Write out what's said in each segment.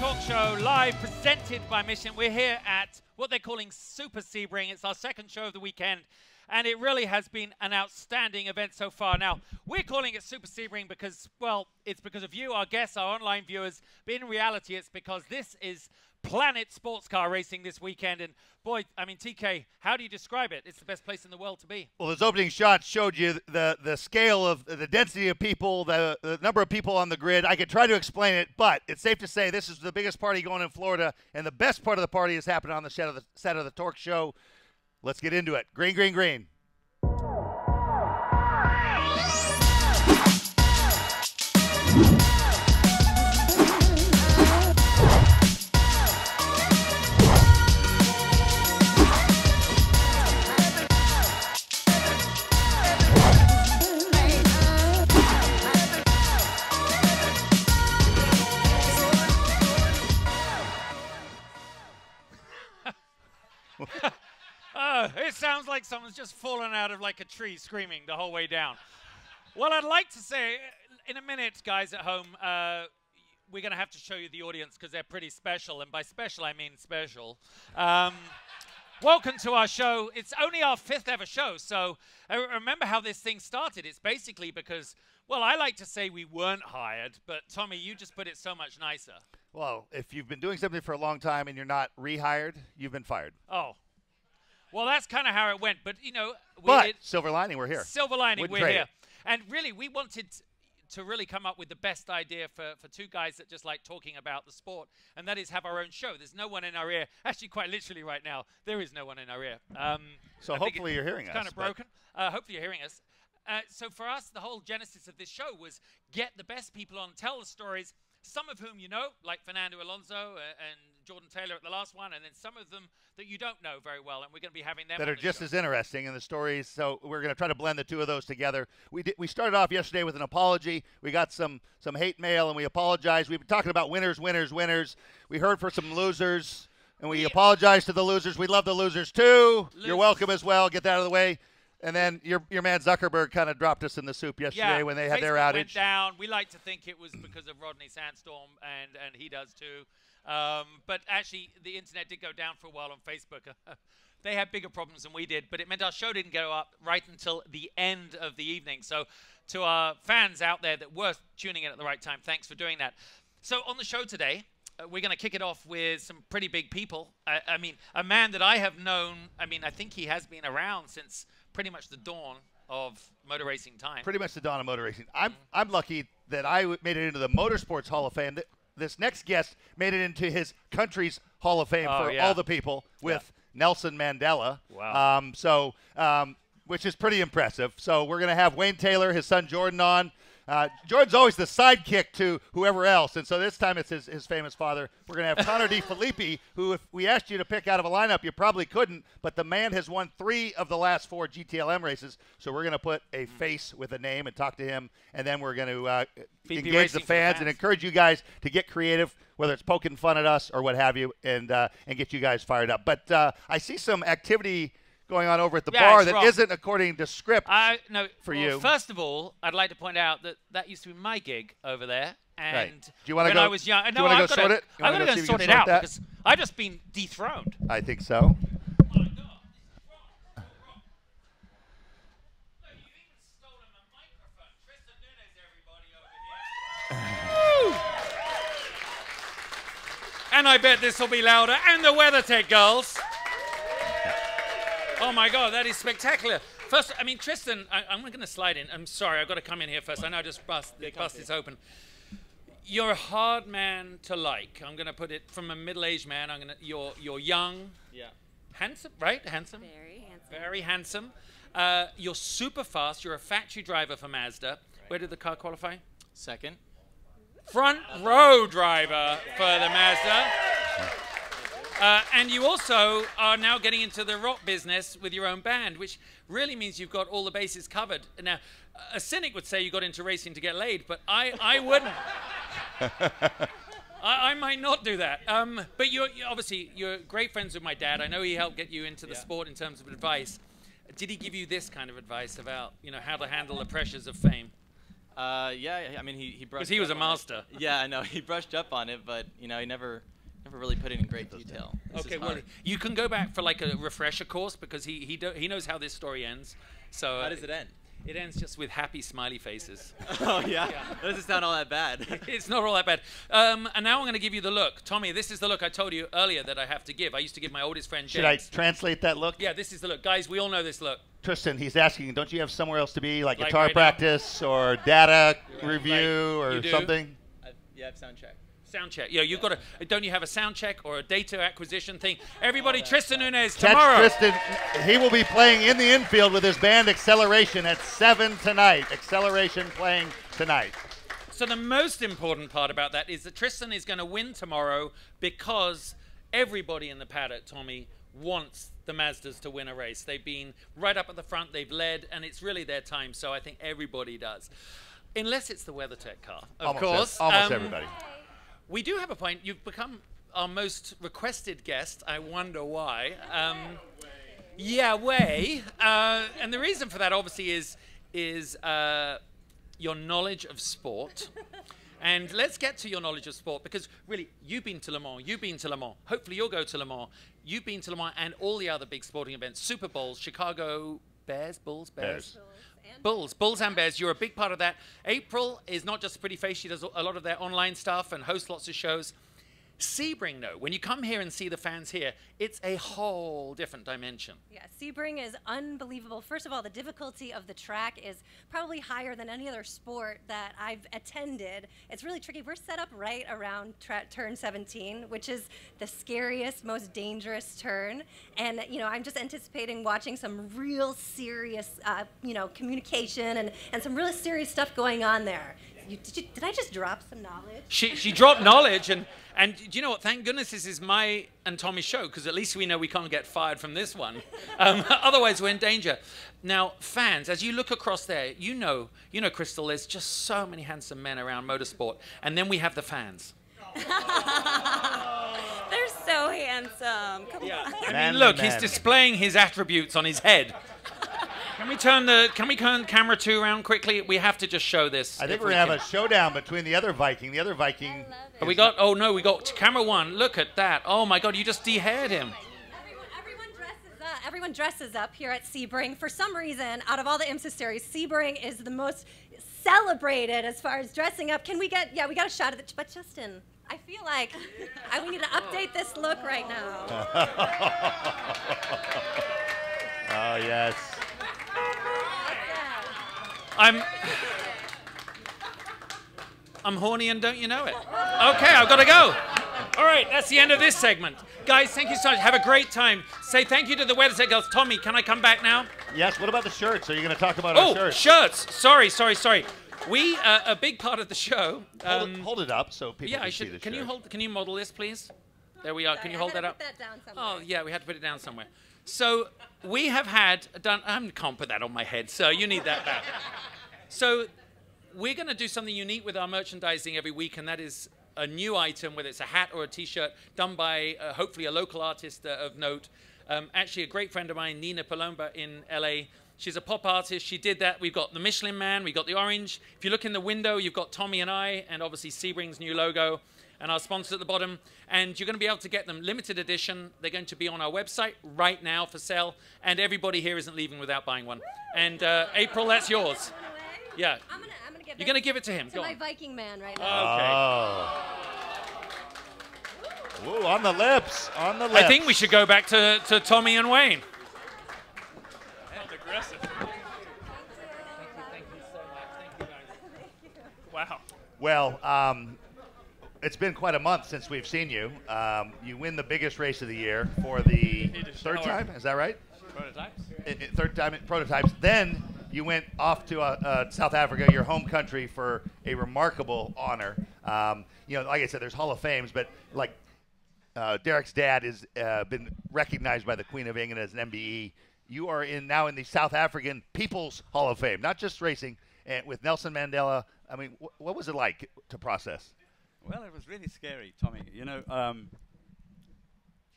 talk show live presented by Michelin. We're here at what they're calling Super Sebring. It's our second show of the weekend, and it really has been an outstanding event so far. Now, we're calling it Super Sebring because, well, it's because of you, our guests, our online viewers, but in reality, it's because this is Planet Sports Car Racing this weekend. And boy, I mean, TK, how do you describe it? It's the best place in the world to be. Well, those opening shots showed you the scale of the density of people, the number of people on the grid. I could try to explain it, but it's safe to say this is the biggest party going in Florida, and the best part of the party is happening on the set of the Torque Show. Let's get into it. Green, green, green. It sounds like someone's just fallen out of like a tree screaming the whole way down. Well, I'd like to say, in a minute, guys at home, we're going to have to show you the audience because they're pretty special. And by special, I mean special. Welcome to our show. It's only our 5th ever show. So remember how this thing started. It's basically because, well, I like to say we weren't hired. But, Tommy, you just put it so much nicer. Well, if you've been doing something for a long time and you're not rehired, you've been fired. Oh. Well, that's kind of how it went. But, you know. Silver lining, we're here. Silver lining, we're here. And really, we wanted to really come up with the best idea for two guys that just like talking about the sport, and that is have our own show. There's no one in our ear. Actually, quite literally right now, there is no one in our ear. So hopefully you're hearing us. Kind of broken. Hopefully you're hearing us. So for us, the whole genesis of this show was get the best people on, tell the stories, some of whom you know, like Fernando Alonso and Jordan Taylor at the last one, and then some of them that you don't know very well, and we're going to be having them that on are the just show. as interesting in the stories. So we're going to try to blend the two of those together. We started off yesterday with an apology. We got some hate mail, and we apologize. We've been talking about winners, winners, winners. We heard for some losers, and we apologize to the losers. We love the losers too. You're welcome as well. Get that out of the way. And then your man Zuckerberg kind of dropped us in the soup yesterday when they had their outage. Went down. We like to think it was because of Rodney Sandstorm, and he does too. But actually, the internet did go down for a while on Facebook. They had bigger problems than we did, but it meant our show didn't go up right until the end of the evening. So to our fans out there that were tuning in at the right time, thanks for doing that. So on the show today, we're going to kick it off with some pretty big people. I mean, a man that I have known, I think he has been around since pretty much the dawn of motor racing time. Pretty much the dawn of motor racing. I'm lucky that I made it into the Motorsports Hall of Fame. This next guest made it into his country's Hall of Fame for all the people with Nelson Mandela. Wow. Which is pretty impressive. So we're going to have Wayne Taylor, his son Jordan on. Jordan's always the sidekick to whoever else, and so this time it's his famous father. We're going to have Connor De Phillippi, who if we asked you to pick out of a lineup, you probably couldn't, but the man has won 3 of the last 4 GTLM races, so we're going to put a face with a name and talk to him, and then we're going to engage the fans and encourage you guys to get creative, whether it's poking fun at us or what have you, and get you guys fired up. But I see some activity going on over at the bar that isn't according to script for you. First of all, I'd like to point out that used to be my gig over there. And do you want to go? I was young, do you want to go sort it? I'm going to go sort it out because I've just been dethroned. I think so. And I bet this will be louder. And the WeatherTech girls. Oh, my God, that is spectacular. First, Tristan, I'm going to slide in. I'm sorry, I've got to come in here first. I know I just bust this open. You're a hard man to like. I'm going to put it from a middle-aged man. You're young. Yeah. Handsome, right? Handsome? Very handsome. Very handsome. You're super fast. You're a factory driver for Mazda. Right. Where did the car qualify? Second. Front row driver for the Mazda. And you also are now getting into the rock business with your own band, which really means you've got all the bases covered. Now, a cynic would say you got into racing to get laid, but I wouldn't. I might not do that. But you're great friends with my dad. I know he helped get you into the sport in terms of advice. Did he give you this kind of advice about, how to handle the pressures of fame? Yeah, I mean, he brushed. Because he was a up on master. it. Yeah, I know he brushed up on it, but you know, he never really put it in great detail. Okay, well, you can go back for like a refresher course because he knows how this story ends. So how does it end? It ends just with happy smiley faces. Oh yeah? That doesn't sound all that bad. It's not all that bad. And now I'm going to give you the look. Tommy, this is the look I told you earlier that I have to give. I used to give my oldest friend James. Should I translate that look? Yeah, this is the look. Guys, we all know this look. Tristan, he's asking, don't you have somewhere else to be, like Like guitar right practice or data review Like or you do? something? Yeah, I have sound check. Sound check. Yeah, you've got to. Don't you have a sound check or a data acquisition thing? Everybody, Tristan Nunez Catch tomorrow. Tristan. He will be playing in the infield with his band Acceleration at 7 tonight. Acceleration playing tonight. So the most important part about that is that Tristan is going to win tomorrow because everybody in the paddock, Tommy, wants the Mazdas to win a race. They've been right up at the front, they've led, and it's really their time, so I think everybody does. Unless it's the WeatherTech car, of course. Almost everybody. We do have a point. You've become our most requested guest. I wonder why. Yeah, way. And the reason for that, obviously, is your knowledge of sport. And let's get to your knowledge of sport because really, you've been to Le Mans, you've been to Le Mans. Hopefully you'll go to Le Mans. You've been to Le Mans and all the other big sporting events, Super Bowls, Chicago Bears, Bulls, Bears. Bulls and Bears. You're a big part of that. April is not just a pretty face. She does a lot of their online stuff and hosts lots of shows. Sebring, though, when you come here and see the fans here, it's a whole different dimension. Yeah, Sebring is unbelievable. First of all, the difficulty of the track is probably higher than any other sport that I've attended. It's really tricky. We're set up right around turn 17, which is the scariest, most dangerous turn. And, you know, I'm just anticipating watching some real serious, you know, communication and some really serious stuff going on there. Did I just drop some knowledge? She dropped knowledge, and do you know what? Thank goodness this is my and Tommy's show, because at least we know we can't get fired from this one. Otherwise, we're in danger. Now, fans, as you look across there, you know, Crystal, there's just so many handsome men around motorsport, and then we have the fans. They're so handsome. Come on. I mean, look, he's displaying his attributes on his head. Can we turn camera 2 around quickly? We have to just show this. I think we're going to have a showdown between the other Viking. The other Viking. We got camera 1. Look at that. Oh my God, you just de-haired him. Everyone dresses up here at Sebring. For some reason, out of all the IMSA series, Sebring is the most celebrated as far as dressing up. Can we get, we got a shot of it. But Justin, I feel like we need to update this look right now. Oh, yes. I'm horny and don't you know it? Okay, I've got to go. All right, that's the end of this segment. Guys, thank you so much. Have a great time. Say thank you to the WeatherTech girls. Tommy, can I come back now? Yes, what about the shirts? Are you going to talk about our shirts? Shirts. Sorry. We, a big part of the show. Hold it up so people can see the shirt. Can you model this, please? There we are. Can you hold that up? Put that down somewhere. Oh, yeah, we had to put it down somewhere. So we have I can't put that on my head, so you need that back. So we're going to do something unique with our merchandising every week, and that is a new item, whether it's a hat or a T-shirt, done by hopefully a local artist of note. Actually, a great friend of mine, Nina Palomba in LA. She's a pop artist. She did that. We've got the Michelin Man. We've got the orange. If you look in the window, you've got Tommy and I, and obviously Sebring's new logo, and our sponsors at the bottom. And you're going to be able to get them limited edition. They're going to be on our website right now for sale. And everybody here isn't leaving without buying one. And April, that's yours. Yeah. I'm gonna give You're going to give it to him. to my Viking man right now. Okay. Ooh, on the lips. I think we should go back to Tommy and Wayne. That's aggressive. Thank you so much. Thank you, guys. Wow. Well, it's been quite a month since we've seen you. You win the biggest race of the year for the third time. Is that right? Prototypes. Third time at Prototypes. Then you went off to South Africa, your home country, for a remarkable honor. You know, like I said, there's Hall of Fames, but like Derek's dad has been recognized by the Queen of England as an MBE. You are now in the South African People's Hall of Fame, not just racing, and with Nelson Mandela. I mean, what was it like to process? Well, it was really scary, Tommy. You know,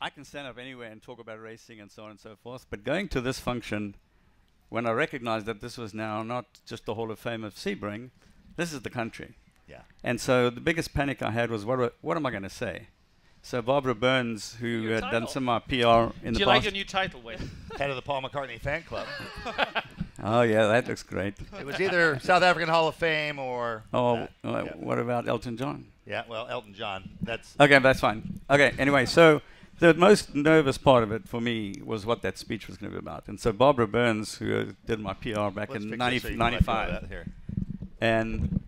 I can stand up anywhere and talk about racing and so on and so forth, but going to this function, when I recognized that this was now not just the Hall of Fame of Sebring, This is the country. Yeah. And so the biggest panic I had was, what am I going to say? So Barbara Burns, who Your had done title. some of my PR in Do the you past. like your new title, Wayne? Head of the Paul McCartney fan club. Oh, yeah, that looks great. It was either South African Hall of Fame or. Oh, yeah. what about Elton John? Yeah, well, Elton John. That's. Okay, that's fine. Okay, anyway, so the most nervous part of it for me was what that speech was going to be about. And so Barbara Burns, who did my PR back Let's in fix this so you can let go of 95, that here. and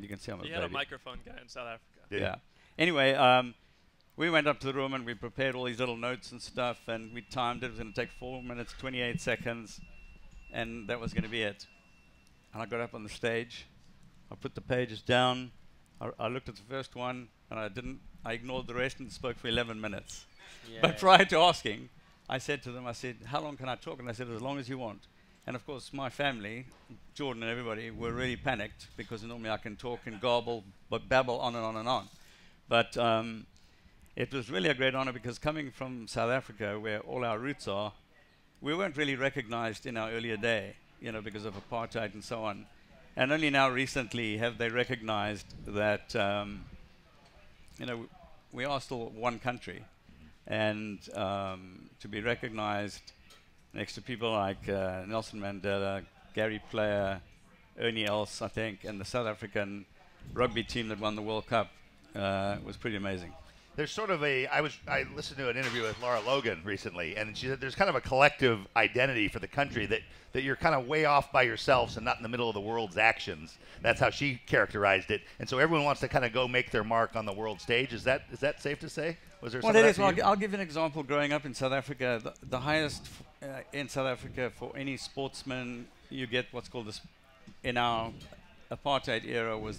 you can see I'm a You had a baby. microphone guy in South Africa. Yeah. Anyway, we went up to the room and we prepared all these little notes and stuff, and we timed it. It was going to take 4 minutes, 28 seconds, and that was going to be it. And I got up on the stage. I put the pages down. I looked at the first one, and I ignored the rest and spoke for 11 minutes. Yeah. But prior to asking, I said to them, I said, how long can I talk? And I said, as long as you want. And of course, my family, Jordan and everybody, were really panicked because normally I can talk and garble, but babble on and on and on. But it was really a great honor because coming from South Africa, where all our roots are, we weren't really recognized in our earlier day, because of apartheid and so on. And only now recently have they recognized that, we are still one country. And to be recognized next to people like Nelson Mandela, Gary Player, Ernie Els, I think, and the South African rugby team that won the World Cup was pretty amazing. There's sort of I listened to an interview with Laura Logan recently, and she said there's kind of a collective identity for the country that you're kind of way off by yourselves and not in the middle of the world's actions. That's how she characterized it. And so everyone wants to kind of go make their mark on the world stage. Is that safe to say? Was there Well, some it of that is. for Well, you? I'll give you an example. Growing up in South Africa, the highest in South Africa for any sportsman, you get what's called this, in our apartheid era, was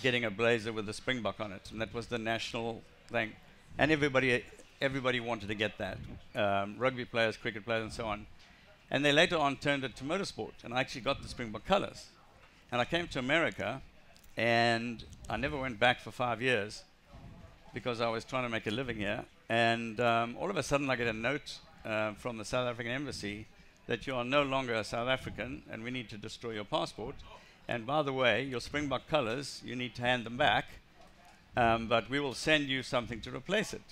getting a blazer with a Springbok on it, and that was the national thing. And everybody wanted to get that. Rugby players, cricket players, and so on. And they later on turned it to motorsport, and I actually got the Springbok colors. And I came to America, and I never went back for 5 years because I was trying to make a living here. And all of a sudden, I get a note from the South African embassy that you are no longer a South African, and we need to destroy your passport. And by the way, your Springbok colors, you need to hand them back. But we will send you something to replace it.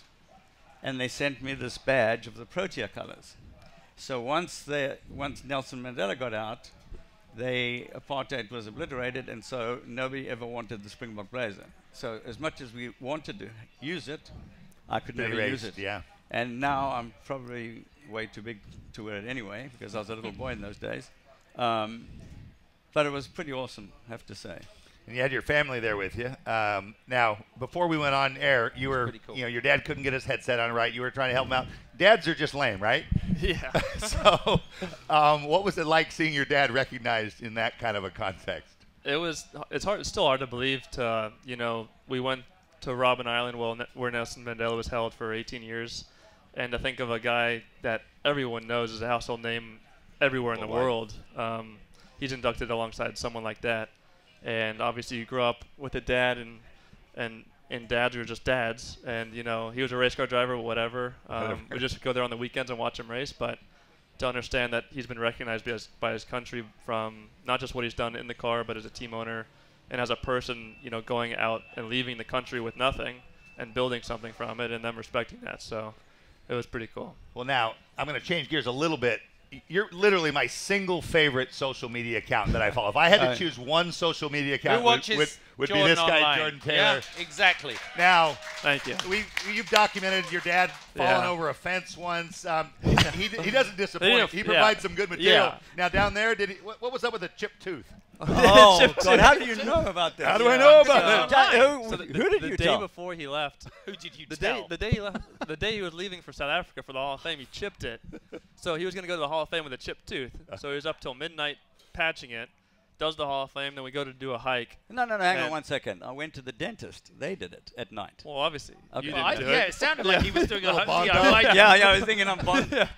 And they sent me this badge of the Protea colors. So once Nelson Mandela got out, apartheid was obliterated, and so nobody ever wanted the Springbok blazer. So as much as we wanted to use it, I could never use it. Yeah. And now I'm probably way too big to wear it anyway, because I was a little boy in those days. But it was pretty awesome, I have to say. And you had your family there with you. Now, before we went on air, you were, pretty cool. your dad couldn't get his headset on right. You were trying to help him out. Dads are just lame, right? Yeah. So, what was it like seeing your dad recognized in that kind of a context? It's still hard to believe. We went to Robben Island, where Nelson Mandela was held for 18 years, and to think of a guy that everyone knows is a household name everywhere in the world. He's inducted alongside someone like that. And obviously you grew up with a dad, and dads are just dads. And, he was a race car driver, whatever. We just go there on the weekends and watch him race. But to understand that he's been recognized by his country from not just what he's done in the car, but as a team owner and as a person, going out and leaving the country with nothing and building something from it and them respecting that. So it was pretty cool. Well, now, I'm going to change gears a little bit. You're literally my single favorite social media account that I follow. If I had to choose one social media account, would be this guy, online. Jordan Taylor. Yeah, exactly. Now, Thank you. you've documented your dad falling over a fence once. He doesn't disappoint. He provides some good material. Yeah. Now, down there, what was up with the chipped tooth? Oh, God, how do you know about this? How do I know about that? Who did you the tell? day before he left, Who did you the tell? day he left, the day he was leaving for South Africa for the Hall of Fame, he chipped it. So he was going to go to the Hall of Fame with a chipped tooth. So he was up till midnight patching it. Does the Hall of Fame, then we go to do a hike. No, hang on 1 second. I went to the dentist. They did it at night. Well, obviously, Okay. you Well, didn't do Yeah, it. it sounded like he was doing a Bond DIY. Yeah, I was thinking I'm Bond.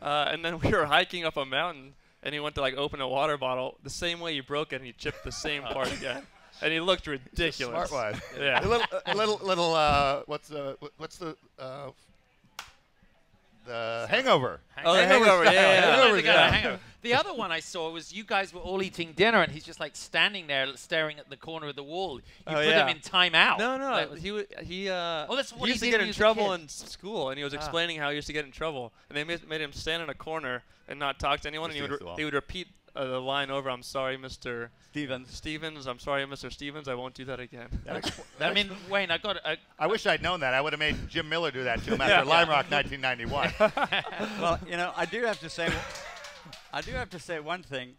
And then we were hiking up a mountain, and he went to open a water bottle the same way he broke it, and he chipped the same part again. And he looked ridiculous. Smart one. Yeah. A little. What's the? The Hangover. Oh, the Hangover, Hangover. The other one I saw was you guys were all eating dinner, and he's just like standing there staring at the corner of the wall. You put him in timeout. No, like, that's what he used to get in trouble in school, and he was explaining how he used to get in trouble. And they made him stand in a corner and not talk to anyone, and he would repeat the line over, "I'm sorry, Mr. Stevens. I'm sorry, Mr. Stevens. I won't do that again." I mean, Wayne, I wish I'd known that. I would have made Jim Miller do that to him after Lime Rock 1991. Well, I do have to say one thing.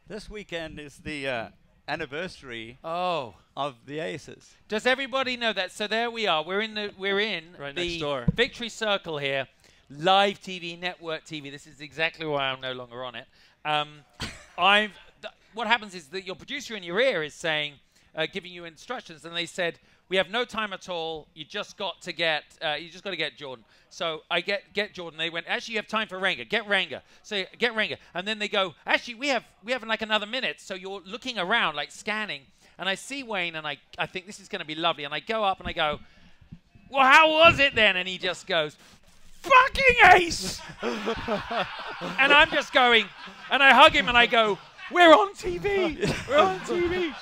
This weekend is the anniversary of the Aces. Does everybody know that? So there we are. We're in right the next door. Victory Circle here. Live TV, network TV. This is exactly why I'm no longer on it. What happens is that your producer in your ear is saying, giving you instructions, and they said, "We have no time at all. You just got to get Jordan." So I get Jordan. They went, "Actually, you have time for Renger. Get Renger." So get Renger, and then they go, "Actually, we have like another minute." So you're looking around, like scanning, and I see Wayne, and I think this is going to be lovely, and I go up and I go, "Well, how was it then?" And he just goes, "Fucking ace!" And I'm just going, and I hug him and I go, "We're on TV. We're on TV."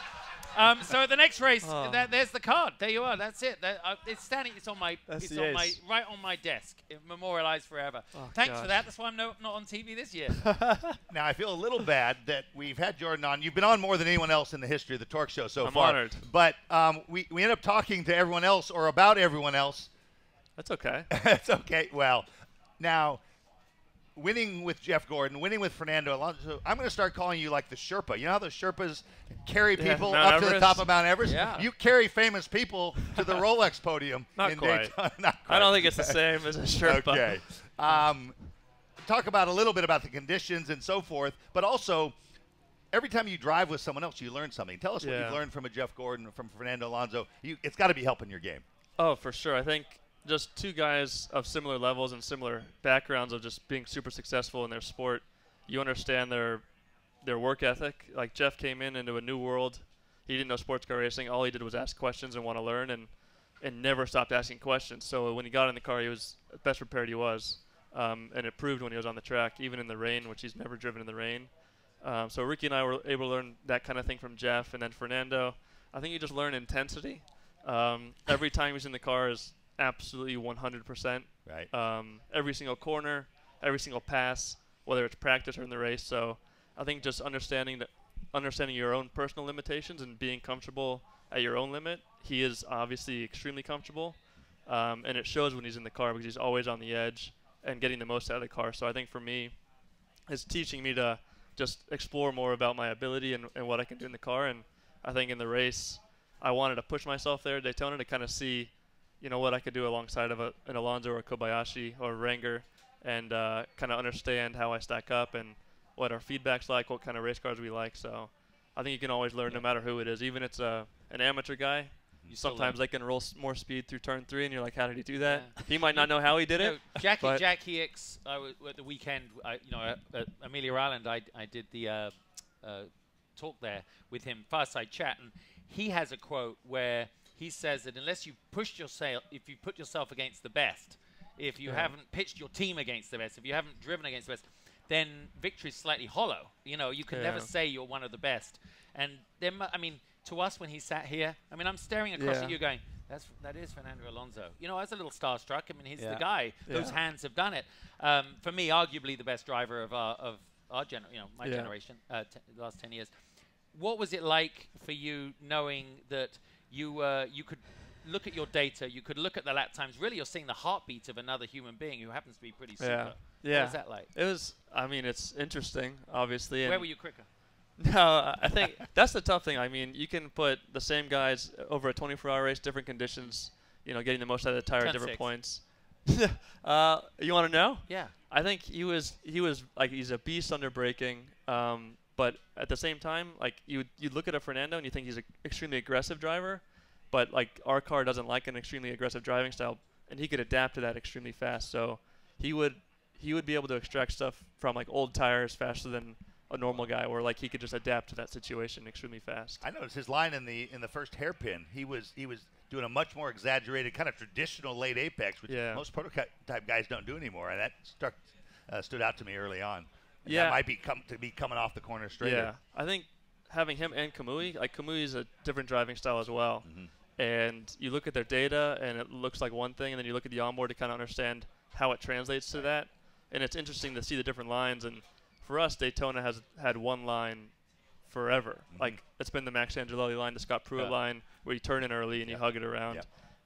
So at the next race, there's the card. There you are. That's it. It's standing. It's on my. Right on my desk. Memorialized forever. Thanks for that. That's why I'm not on TV this year. Now I feel a little bad that we've had Jordan on. You've been on more than anyone else in the history of the Torque Show so far. I'm honored. But we end up talking to everyone else or about everyone else. That's okay. That's okay. Well, now, winning with Jeff Gordon, winning with Fernando Alonso, I'm going to start calling you like the Sherpa. You know how the Sherpas carry people Mount up to the top of Mount Everest? Yeah. You carry famous people to the Rolex podium in Daytona. Not quite. I don't think it's the same as a Sherpa. Okay. Talk about a little bit about the conditions and so forth, but also every time you drive with someone else, you learn something. Tell us what you've learned from a Jeff Gordon, from Fernando Alonso. It's got to be helping your game. Oh, for sure. I think just two guys of similar levels and similar backgrounds of just being super successful in their sport. You understand their work ethic. Like Jeff came into a new world. He didn't know sports car racing. All he did was ask questions and want to learn and never stopped asking questions. So when he got in the car, he was the best prepared he was. And it proved when he was on the track, even in the rain, which he's never driven in the rain. So Ricky and I were able to learn that kind of thing from Jeff. And then Fernando, I think you just learn intensity. Every time he's in the car is absolutely 100%. Right. Every single corner, every single pass, whether it's practice or in the race. So I think just understanding your own personal limitations and being comfortable at your own limit. He is obviously extremely comfortable, and it shows when he's in the car because he's always on the edge and getting the most out of the car. So I think for me, it's teaching me to just explore more about my ability and what I can do in the car. And I think in the race, I wanted to push myself there at Daytona to kind of see what I could do alongside of an Alonso or a Kobayashi or a Renger and kind of understand how I stack up and what our feedback's like, what kind of race cars we like. So I think you can always learn no matter who it is. Even if it's an amateur guy, sometimes they can roll more speed through turn 3 and you're like, how did he do that? Yeah. He might not know how he did it. Jack Hicks, at the weekend, at Amelia Island, I did the talk there with him, Fireside Chat, and he has a quote where he says that unless you put yourself against the best, if you haven't pitched your team against the best, if you haven't driven against the best, then victory's slightly hollow. You can never say you're one of the best. And then, to us when he sat here, I'm staring across at you going, that is Fernando Alonso. I was a little starstruck. He's the guy. Those hands have done it. For me, arguably the best driver of our generation, the last 10 years. What was it like for you knowing that you could look at your data, you could look at the lap times, really you're seeing the heartbeat of another human being who happens to be pretty super. Yeah. What was that like? It was, it's interesting, obviously. Where were you quicker? No, I think that's the tough thing. You can put the same guys over a 24-hour race, different conditions, getting the most out of the tire at different points. You want to know? Yeah. I think he was like, he's a beast under braking. But at the same time, like you look at a Fernando and you think he's an extremely aggressive driver, but like our car doesn't like an extremely aggressive driving style, and he could adapt to that extremely fast. So he would be able to extract stuff from like old tires faster than a normal guy, where like he could just adapt to that situation extremely fast. I noticed his line in the first hairpin. He was doing a much more exaggerated kind of traditional late apex, which most prototype guys don't do anymore, and that stood out to me early on. And that might be coming off the corner straighter. Yeah, I think having him and Kamui, like Kamui's a different driving style as well. And you look at their data, and it looks like one thing, and then you look at the onboard to kind of understand how it translates to that. And it's interesting to see the different lines. And for us, Daytona has had one line forever. Like, it's been the Max Angelelli line, the Scott Pruitt line, where you turn in early and you hug it around.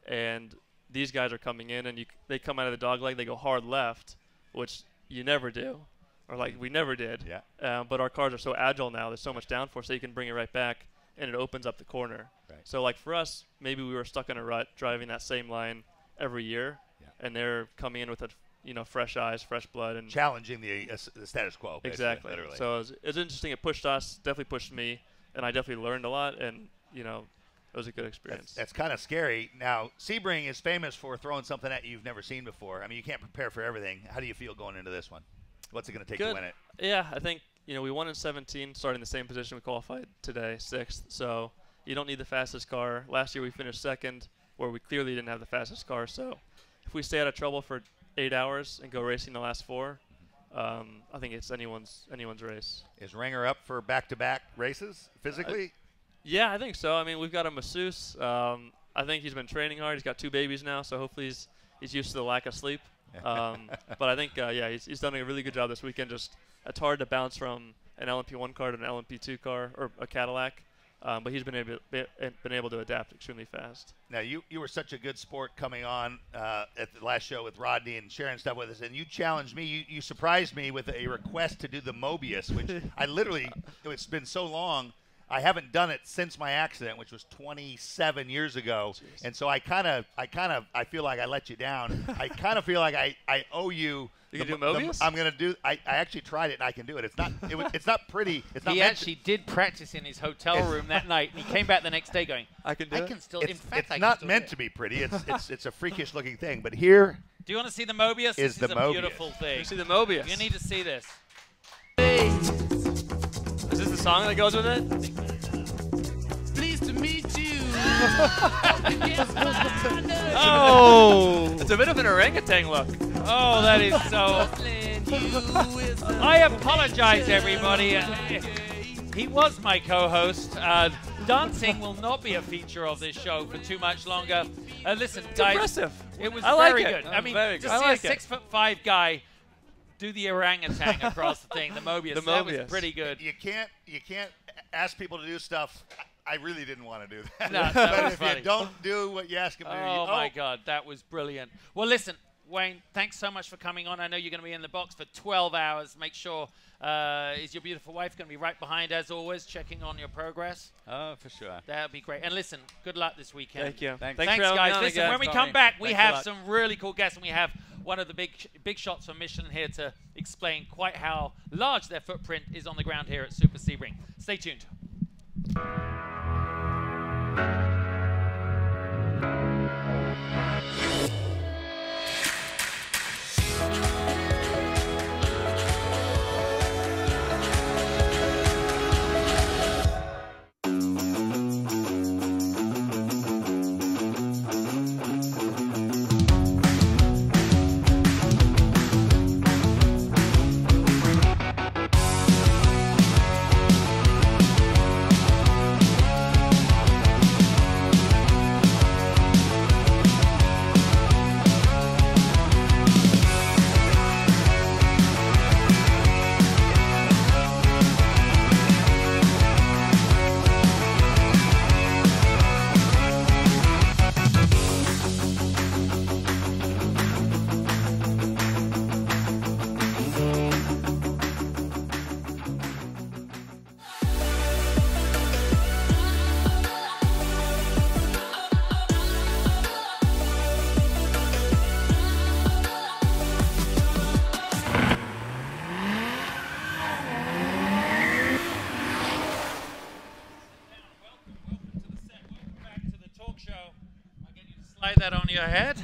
And these guys are coming in, and they come out of the dog leg, they go hard left, which you never do. Or, like, we never did. But our cars are so agile now, there's so much downforce that you can bring it right back, and it opens up the corner. So, like, for us, maybe we were stuck in a rut driving that same line every year, and they're coming in with fresh eyes, fresh blood, and challenging the status quo. Exactly. Literally. So it's interesting. It pushed us, definitely pushed me, and I definitely learned a lot. And it was a good experience. That's kind of scary. Now, Sebring is famous for throwing something at you you've never seen before. I mean, you can't prepare for everything. How do you feel going into this one? What's it going to take to win it? Yeah, I think we won in 17, starting the same position we qualified today, 6th. So you don't need the fastest car. Last year we finished 2nd, where we clearly didn't have the fastest car. So if we stay out of trouble for 8 hours and go racing the last 4, I think it's anyone's race. Is Ringer up for back-to-back races physically? Yeah, I think so. I mean, we've got a masseuse. I think he's been training hard. He's got 2 babies now, so hopefully he's used to the lack of sleep. But I think, he's done a really good job this weekend. Just it's hard to bounce from an LMP1 car to an LMP2 car or a Cadillac. But he's been able to adapt extremely fast. Now, you were such a good sport coming on at the last show with Rodney and sharing stuff with us, and you challenged me. You surprised me with a request to do the Mobius, which I literally, it's been so long, I haven't done it since my accident, which was 27 years ago. Jeez. And so I feel like I let you down. I kind of feel like I owe you. You can do Mobius? I'm gonna do. I actually tried it and I can do it. It's not pretty. It's not. He actually did practice in his hotel room that night, and he came back the next day going, "I can do it." I can still. It's, in fact, it's I can not still meant do it. to be pretty. It's a freakish looking thing. But here. Do you want to see the Mobius? This is a beautiful thing. You see the Mobius? You need to see this. Is this the song that goes with it? Pleased to meet you. Oh! It's a bit of an orangutan look. Oh, that is so. I apologize, everybody. He was my co-host. Dancing will not be a feature of this show for too much longer. Listen, It's guys, impressive. it was I like very it. good. I mean, very to good. I see like a it. 6'5" guy do the orangutan across the thing, the Mobius, that was pretty good. You can't ask people to do stuff. I really didn't want to do that. No, that but was if funny. you don't do what you ask them to do, Oh, my God, that was brilliant. Well, listen, Wayne, thanks so much for coming on. I know you're going to be in the box for 12 hours. Make sure, is your beautiful wife going to be right behind, as always, checking on your progress? Oh, for sure. That would be great. And listen, good luck this weekend. Thank you. Thanks. Thanks for having me guys. on Listen, again. when we come back, we Thanks a have lot. some really cool guests, and we have one of the big shots from Michelin here to explain quite how large their footprint is on the ground here at Super Sebring. Stay tuned. That on your head.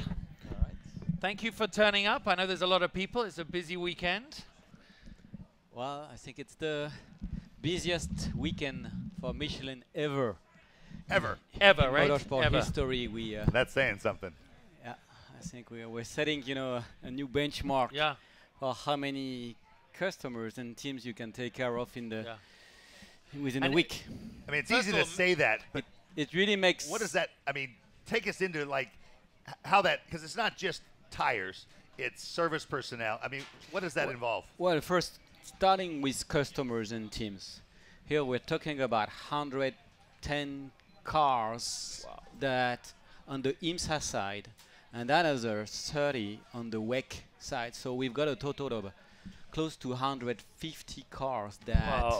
All right. Thank you for turning up. I know there's a lot of people. It's a busy weekend. Well, I think it's the busiest weekend for Michelin ever. Ever. Ever, In right? motorsport Ever. history, we That's saying something. yeah, I think we're setting, you know, a new benchmark Yeah. for how many customers and teams you can take care of in the within And a week. I mean, it's First easy of to all, say that, but It really makes. what does that? I mean, take us into like how that, because it's not just tires, it's service personnel. I mean, what does that involve? Well, first, starting with customers and teams. Here we're talking about 110 cars that on the IMSA side and another 30 on the WEC side. So we've got a total of close to 150 cars that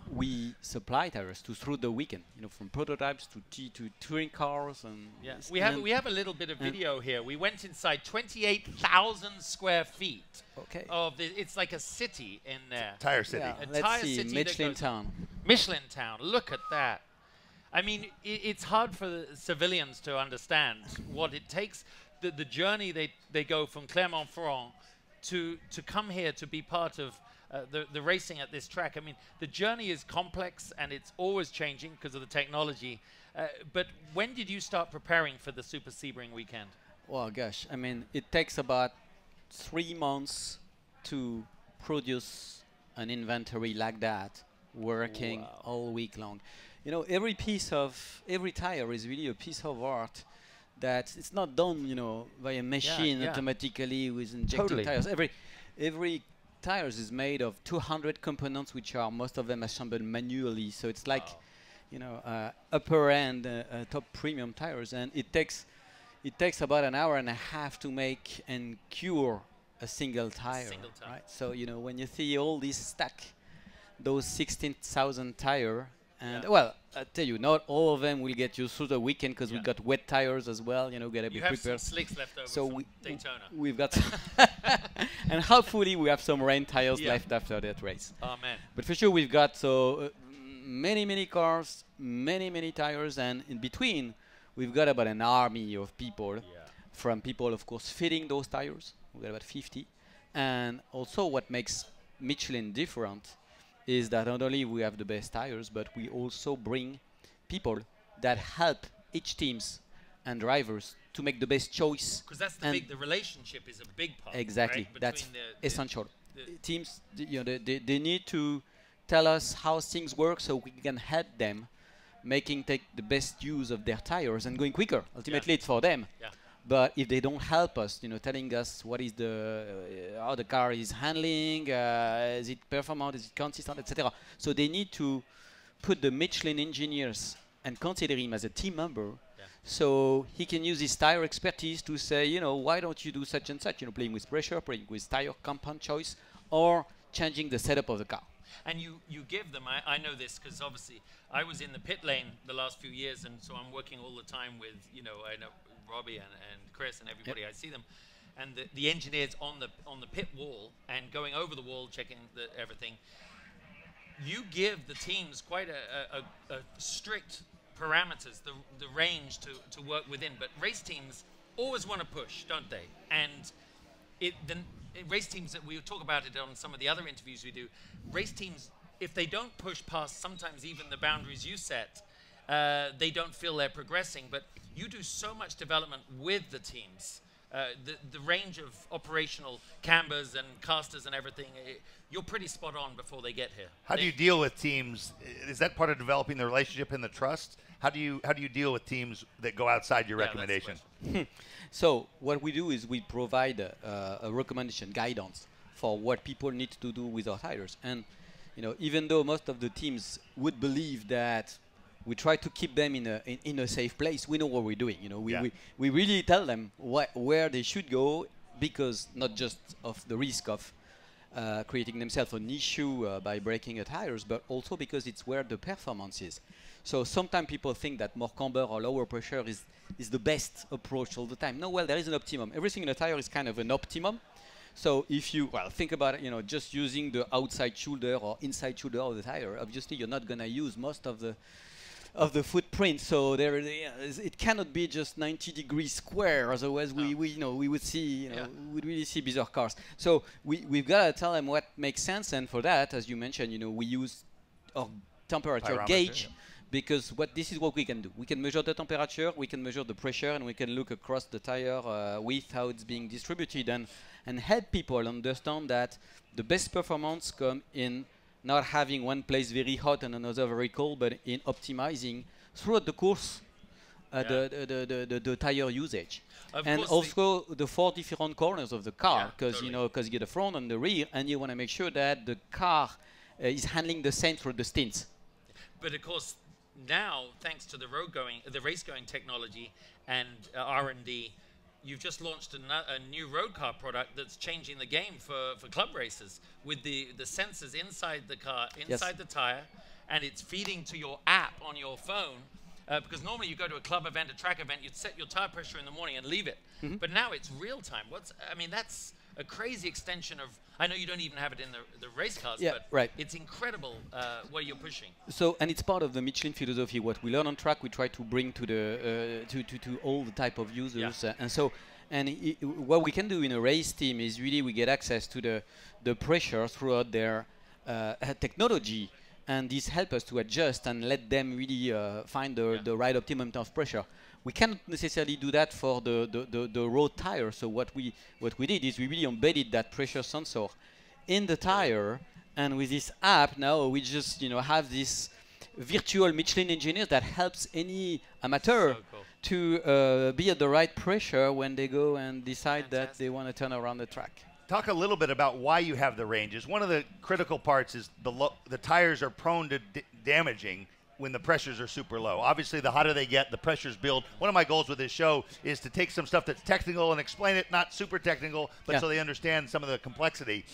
we supply tires to through the weekend. You know, from prototypes to touring cars and Yeah. We have a little bit of video here. We went inside 28,000 square feet. Okay. Of the, it's like a city in there. Tire City. Yeah, A let's tire see, city that Michelin goes- Town. Michelin Town. Look at that. I mean, it's hard for the civilians to understand what it takes. The journey they go from Clermont-Ferrand to come here to be part of the racing at this track. I mean, the journey is complex and it's always changing because of the technology. But when did you start preparing for the Super Sebring weekend? Well, gosh, I mean, it takes about 3 months to produce an inventory like that, working all week long. You know, every tire is really a piece of art that it's not done, you know, by a machine automatically with injecting tires. Every tires is made of 200 components, which are most of them assembled manually. So it's like, you know, upper end, top premium tires, and it takes about an hour and a half to make and cure a single tire. Right? So you know, when you see all this stack, those 16,000 tire, and well, I tell you, not all of them will get you through the weekend because we've got wet tires as well. You know, gotta be You have prepared. some slicks left over So from Daytona. we've got, and hopefully we have some rain tires left after that race. Oh man! But for sure we've got many cars, many tires, and in between we've got about an army of people. From people, of course, fitting those tires. We've got about 50, and also what makes Michelin different is that not only we have the best tires, but we also bring people that help each teams and drivers to make the best choice. Because that's the relationship is a big part. Exactly, right? that's Between essential. Teams, you know, they need to tell us how things work so we can help them take the best use of their tires and going quicker. Ultimately, it's for them. Yeah. But if they don't help us, you know, telling us what is how the car is handling, is it performant, is it consistent, etc. So they need to put the Michelin engineers and consider him as a team member, so he can use his tire expertise to say, you know, why don't you do such and such? You know, playing with pressure, playing with tire compound choice, or changing the setup of the car. And you give them, I know this because obviously I was in the pit lane the last few years, and so I'm working all the time with, you know, I know Robbie and Chris and everybody. I see them, and the engineers on the pit wall and going over the wall, checking everything. You give the teams quite a strict parameters, the range to work within, but race teams always want to push, don't they? And race teams, that we talk about it on some of the other interviews we do, race teams, if they don't push past sometimes even the boundaries you set, they don't feel they're progressing. But you do so much development with the teams. The range of operational cambers and casters and everything, you're pretty spot on before they get here. How do you deal with teams? Is that part of developing the relationship and the trust? How do you deal with teams that go outside your recommendation? So what we do is we provide a recommendation guidance for what people need to do with our tires. And you know, even though most of the teams would believe that we try to keep them in a safe place, we know what we're doing. You know, we really tell them where they should go, because not just of the risk of creating themselves an issue by breaking a tires, but also because it's where the performance is. So sometimes people think that more camber or lower pressure is the best approach all the time. No, well, there is an optimum. Everything in a tire is kind of an optimum. So if you think about it, you know, just using the outside shoulder or inside shoulder of the tire, obviously you're not going to use most of the of the footprint. So there, it cannot be just 90 degrees square. Otherwise, we would see, we would really see bizarre cars. So we've got to tell them what makes sense. And for that, as you mentioned, we use our temperature gauge. Because this is what we can do. We can measure the temperature, we can measure the pressure, and we can look across the tire width, how it's being distributed, and help people understand that the best performance comes in not having one place very hot and another very cold, but in optimizing throughout the course the tire usage. And also the 4 different corners of the car, because you get the front and the rear, and you want to make sure that the car is handling the same through the stints. But of course, now, thanks to the race going technology and R&D, you've just launched a new road car product that's changing the game for club racers with the sensors inside the car, inside the tire, and it's feeding to your app on your phone. Because normally you go to a club event, a track event, you'd set your tire pressure in the morning and leave it. But now it's real time. That's a crazy extension of. I know you don't even have it in the race cars, but it's incredible where you're pushing. So, and it's part of the Michelin philosophy. What we learn on track, we try to bring to the to all the type of users. What we can do in a race team is really we get access to the pressure throughout their technology, and this helps us to adjust and let them really find the right optimum of pressure. We cannot necessarily do that for the road tire. So what we did is we really embedded that pressure sensor in the tire, and with this app now we just have this virtual Michelin engineer that helps any amateur to be at the right pressure when they go and decide that they want to turn around the track. Talk a little bit about why you have the ranges. One of the critical parts is the tires are prone to damaging when the pressures are super low. Obviously, the hotter they get, the pressures build. One of my goals with this show is to take some stuff that's technical and explain it, not super technical, but so they understand some of the complexity.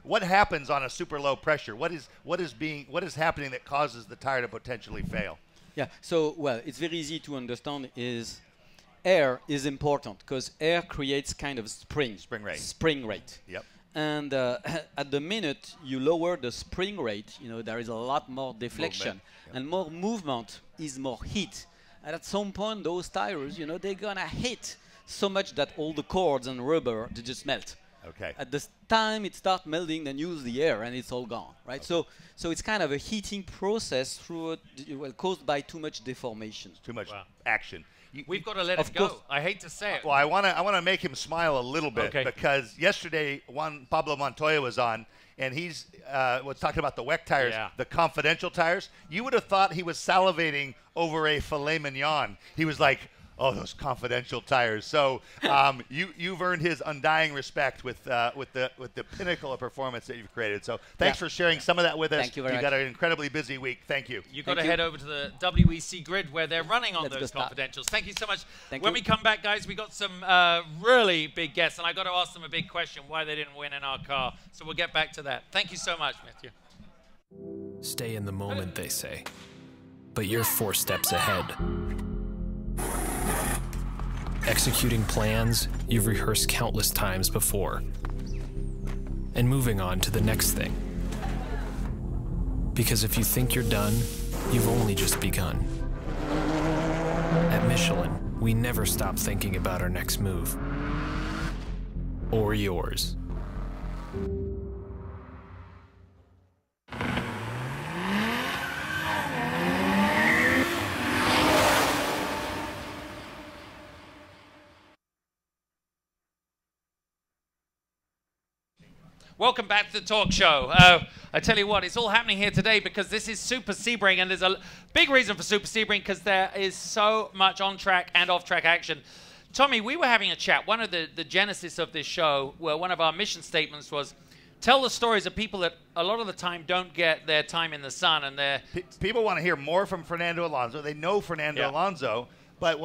What happens on a super low pressure? What is happening that causes the tire to potentially fail? Yeah. So, it's very easy to understand. Is air is important because air creates kind of spring rate. Yep. And at the minute you lower the spring rate, there is a lot more deflection, and more movement is more heat. And at some point, those tires, they're gonna hit so much that all the cords and rubber they just melt. Okay. At the time it starts melting, then use the air, and it's all gone, right? Okay. So it's kind of a heating process through caused by too much deformation, too much action. We've got to let it go. I hate to say it. Well, I want to make him smile a little bit because yesterday Pablo Montoya was on, and he's was talking about the WEC tires, the confidential tires. You would have thought he was salivating over a filet mignon. He was like, "Oh, those confidential tires." So you've earned his undying respect with the pinnacle of performance that you've created. So thanks for sharing some of that with us. Thank you very much. You've got an incredibly busy week. Thank you. You've got to head over to the WEC grid where they're running on those confidentials. Thank you so much. When we come back, guys, we got some really big guests, and I got to ask them a big question: why they didn't win in our car. So we'll get back to that. Thank you so much, Matthieu. Stay in the moment, they say, but you're 4 steps ahead. Executing plans you've rehearsed countless times before, and moving on to the next thing. Because if you think you're done, you've only just begun. At Michelin, we never stop thinking about our next move. Or yours. Welcome back to the talk show. I tell you what, it's all happening here today because this is Super Sebring, and there's a big reason for Super Sebring because there is so much on-track and off-track action. Tommy, we were having a chat. One of the genesis of this show, well, one of our mission statements was tell the stories of people that a lot of the time don't get their time in the sun. And people want to hear more from Fernando Alonso. They know Fernando Alonso, but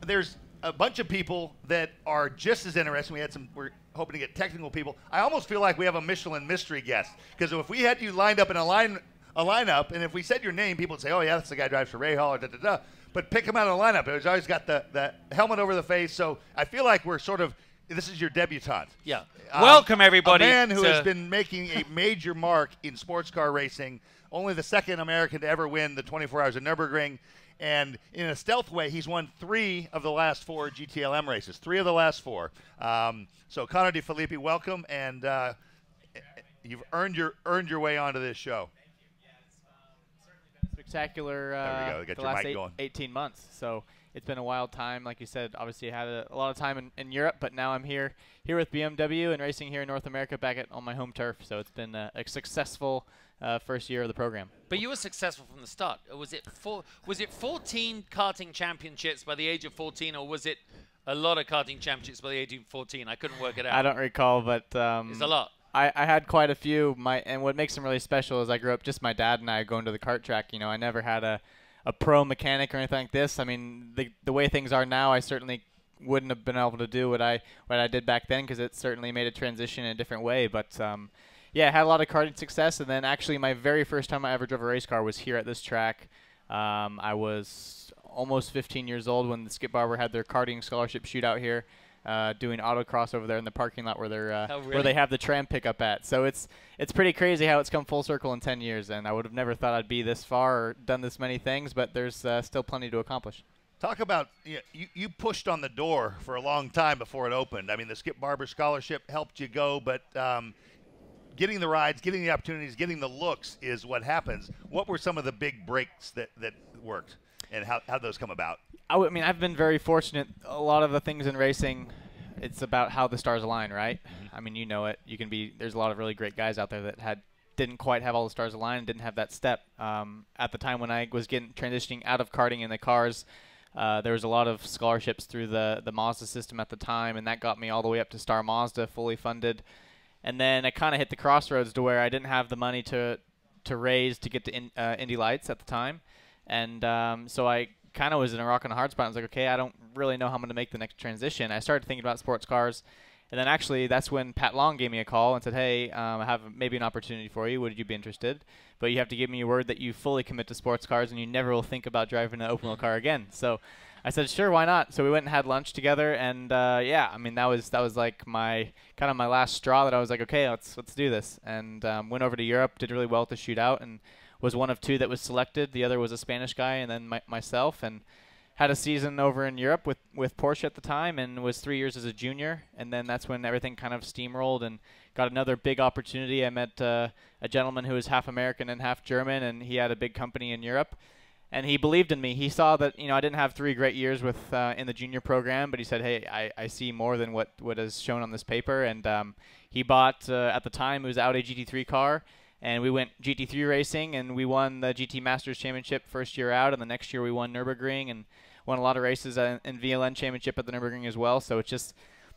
there's a bunch of people that are just as interesting. We're hoping to get technical people. I almost feel like we have a Michelin mystery guest because if we had you lined up in a lineup, and if we said your name, people would say, "Oh yeah, that's the guy who drives for Rahal," or da da da. But pick him out of the lineup. He's always got the helmet over the face. So I feel like we're sort of. This is your debutante. Yeah. Welcome everybody. A man who has been making a major mark in sports car racing only the second American to ever win the 24 Hours of Nürburgring. And in a stealth way, he's won 3 of the last 4 GTLM races, 3 of the last 4. So Connor De Phillippi, welcome, and you've earned your way onto this show. Spectacular there we go. Get the your last mic going. 18 months. So it's been a wild time. Like you said, obviously I had a lot of time in Europe, but now I'm here with BMW and racing here in North America back on my home turf. So it's been a successful first year of the program. But you were successful from the start. Was it 14 karting championships by the age of 14, or was it a lot of karting championships by the age of 14? I couldn't work it out. I don't recall, but it's a lot. I had quite a few. And what makes them really special is I grew up just my dad and I going to the kart track. You know, I never had a pro mechanic or anything like this. I mean, the way things are now, I certainly wouldn't have been able to do what I did back then, because it certainly made a transition in a different way. But yeah, I had a lot of karting success, and then actually my very first time I ever drove a race car was here at this track. I was almost 15 years old when the Skip Barber had their karting scholarship shootout here, doing autocross over there in the parking lot where where they have the tram pickup at. So it's pretty crazy how it's come full circle in 10 years, and I would have never thought I'd be this far or done this many things, but there's still plenty to accomplish. Talk about, you pushed on the door for a long time before it opened. I mean, the Skip Barber scholarship helped you go, but getting the rides, getting the opportunities, getting the looks is what happens. What were some of the big breaks that worked, and how those come about? I mean, I've been very fortunate. A lot of the things in racing, it's about how the stars align, right? Mm-hmm. I mean, you know it. There's a lot of really great guys out there that didn't quite have all the stars aligned and didn't have that step. At the time when I was transitioning out of karting in the cars, there was a lot of scholarships through the Mazda system at the time, and that got me all the way up to Star Mazda, fully funded. And then I kind of hit the crossroads to where I didn't have the money to raise to get to Indy Lights at the time. And so I kind of was in a rock and a hard spot. I was like, okay, I don't really know how I'm going to make the next transition. I started thinking about sports cars. And then actually that's when Pat Long gave me a call and said, hey, I have maybe an opportunity for you. Would you be interested? But you have to give me your word that you fully commit to sports cars and you never will think about driving an open wheel car again. So I said, sure, why not? So we went and had lunch together, and yeah, I mean that was like my kind of my last straw that I was like, okay, let's do this. And went over to Europe, did really well at the shootout, and was one of 2 that was selected. The other was a Spanish guy, and then myself, and had a season over in Europe with Porsche at the time, and was 3 years as a junior. And then that's when everything kind of steamrolled and got another big opportunity. I met a gentleman who was half American and half German, and he had a big company in Europe. And he believed in me. He saw that I didn't have 3 great years with in the junior program, but he said, hey, I see more than what is shown on this paper. And he bought, at the time, it was Audi GT3 car, and we went GT3 racing, and we won the GT Masters Championship first year out, and the next year we won Nürburgring and won a lot of races in VLN Championship at the Nürburgring as well. So it's just,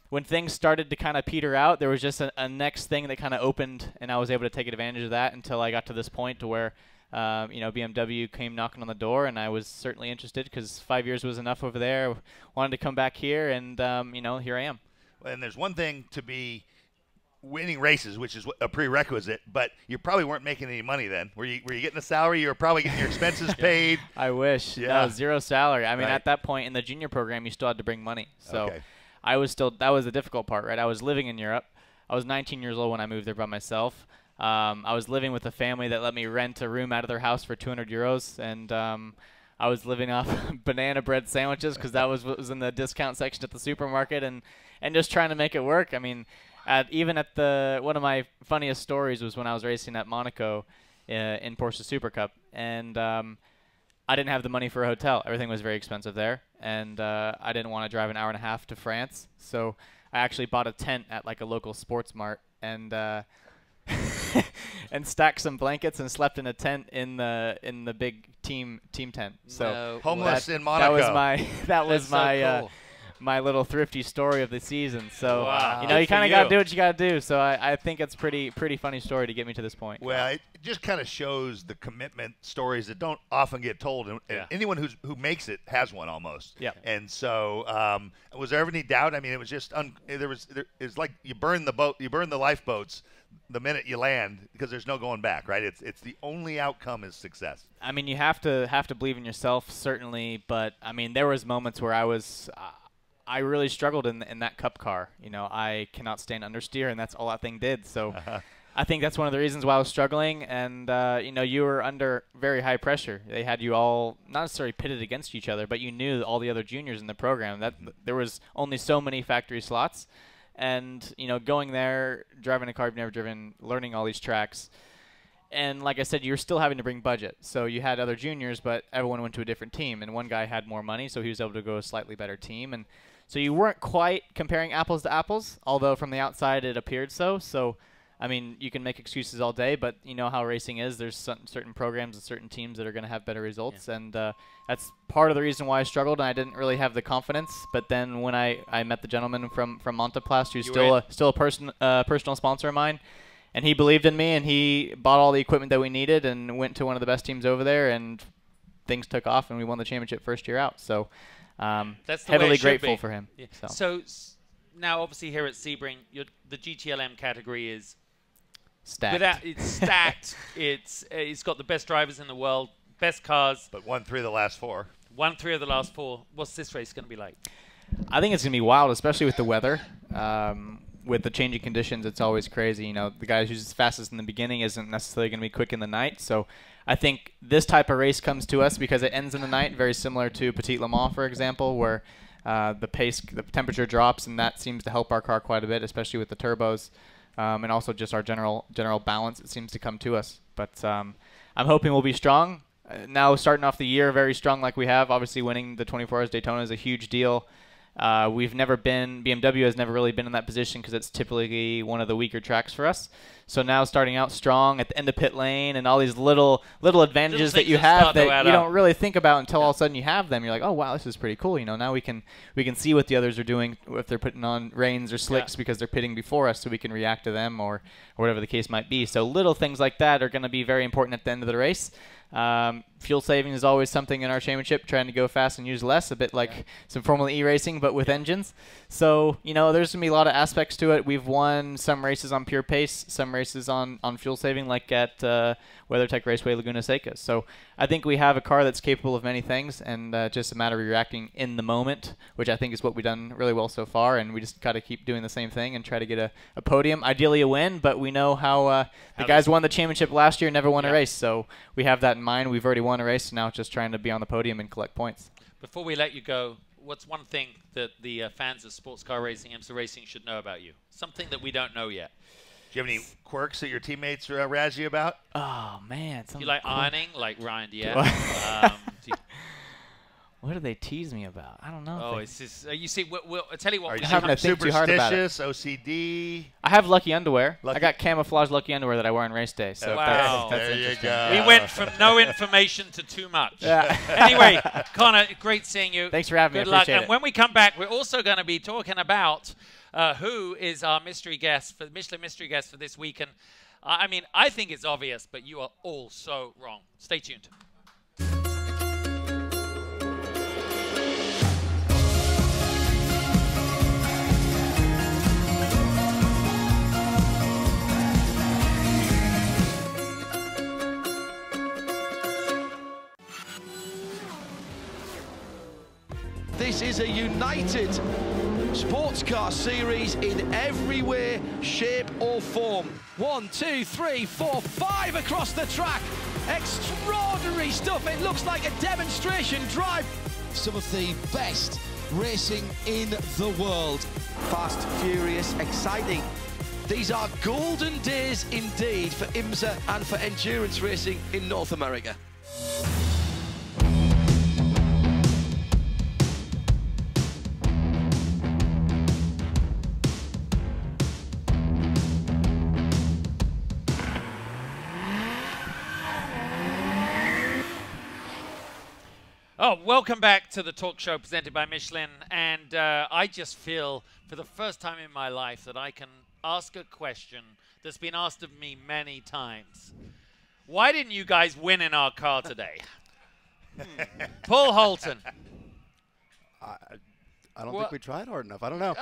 when things started to kind of peter out, there was just a next thing that kind of opened, and I was able to take advantage of that until I got to this point to where BMW came knocking on the door, and I was certainly interested because 5 years was enough over there. Wanted to come back here, and here I am. And there's one thing to be winning races, which is a prerequisite, but you probably weren't making any money then. Were you getting a salary? You were probably getting your expenses paid. I wish. Yeah. No, 0 salary. I mean, right. At that point in the junior program, you still had to bring money. So okay. that was the difficult part, right? I was living in Europe. I was 19 years old when I moved there by myself. I was living with a family that let me rent a room out of their house for 200 euros, and I was living off banana bread sandwiches because that was what was in the discount section at the supermarket, and just trying to make it work. I mean, one of my funniest stories was when I was racing at Monaco in Porsche Super Cup, and I didn't have the money for a hotel. Everything was very expensive there, and I didn't want to drive an hour and a half to France, so I actually bought a tent at like a local sports mart, and and stacked some blankets and slept in a tent in the big team tent. So homeless in Monaco. That was my cool. My little thrifty story of the season. So wow. you kind of got to do what you got to do. So I think it's pretty funny story to get me to this point. Well, it just kind of shows the commitment stories that don't often get told, and anyone who makes it has one almost. Yeah. And so, was there ever any doubt? I mean, it was just it's like you burn the boat, you burn the lifeboats the minute you land because there's no going back, right? It's the only outcome is success. I mean, you have to believe in yourself, certainly, but I mean, there was moments where I really struggled in that cup car. I cannot stand understeer, and that's all that thing did. So I think that's one of the reasons why I was struggling, and you were under very high pressure. They had you all not necessarily pitted against each other, but you knew all the other juniors in the program. That there was only so many factory slots, and going there, driving a car you've never driven, learning all these tracks, and like I said, you're still having to bring budget. So you had other juniors, but everyone went to a different team, and one guy had more money, so he was able to go to a slightly better team, and so you weren't quite comparing apples to apples, although from the outside it appeared so. So. I mean, you can make excuses all day, but you know how racing is. There's certain programs and certain teams that are going to have better results, and that's part of the reason why I struggled, and I didn't really have the confidence. But then when I met the gentleman from Monteplast, who's still a personal sponsor of mine, and he believed in me, and he bought all the equipment that we needed and went to one of the best teams over there, and things took off, and we won the championship first year out. So that's heavily grateful for him. Yeah. So now, obviously, here at Sebring, the GTLM category is stacked. It's stacked. It's got the best drivers in the world, best cars. But won 3 of the last 4. Won 3 of the last 4. What's this race going to be like? I think it's going to be wild, especially with the weather. With the changing conditions, it's always crazy. The guy who's fastest in the beginning isn't necessarily going to be quick in the night. So I think this type of race comes to us because it ends in the night, very similar to Petit Le Mans, for example, where the temperature drops, and that seems to help our car quite a bit, especially with the turbos. And also just our general balance, it seems to come to us. But I'm hoping we'll be strong. Now starting off the year very strong like we have. Obviously winning the 24 Hours Daytona is a huge deal. BMW has never really been in that position because it's typically one of the weaker tracks for us. So now starting out strong at the end of pit lane and all these little advantages that you have that you don't really think about until all of a sudden you have them. You're like, oh wow, this is pretty cool. Now we can see what the others are doing if they're putting on reins or slicks because they're pitting before us, so we can react to them or whatever the case might be. So little things like that are going to be very important at the end of the race. Fuel saving is always something in our championship, trying to go fast and use less, a bit like some Formula E racing, but with engines. So, there's going to be a lot of aspects to it. We've won some races on pure pace, some races on fuel saving, like at WeatherTech Raceway Laguna Seca. So I think we have a car that's capable of many things, and just a matter of reacting in the moment, which I think is what we've done really well so far, and we just got to keep doing the same thing and try to get a podium, ideally a win, but we know how the guys won the championship last year, never won a race, so we have that in mind. We've already won a race, so now it's just trying to be on the podium and collect points. Before we let you go, what's one thing that the fans of sports car racing, IMSA racing, should know about you? Something that we don't know yet. Do you have any quirks that your teammates razz you about? Oh, man. Do you like ironing, like Ryan Diaz? What do they tease me about? I don't know. Oh, it's just, you see, I'll tell you what. Are you superstitious, OCD? I have lucky underwear. I got camouflage lucky underwear that I wear on race day. So wow. that's interesting. We went from no information to too much. Yeah. Anyway, Connor, great seeing you. Thanks for having me. Good luck. And when we come back, we're also going to be talking about who is our mystery guest, for Michelin mystery guest for this week. And I mean, I think it's obvious, but you are all so wrong. Stay tuned. This is a united sports car series in every way, shape or form. 1, 2, 3, 4, 5 across the track. Extraordinary stuff. It looks like a demonstration drive. Some of the best racing in the world. Fast, furious, exciting. These are golden days indeed for IMSA and for endurance racing in North America. Oh, welcome back to the talk show presented by Michelin. And I just feel, for the first time in my life, that I can ask a question that's been asked of me many times. Why didn't you guys win in our car today? Paul Holton. I don't think we tried hard enough. I don't know.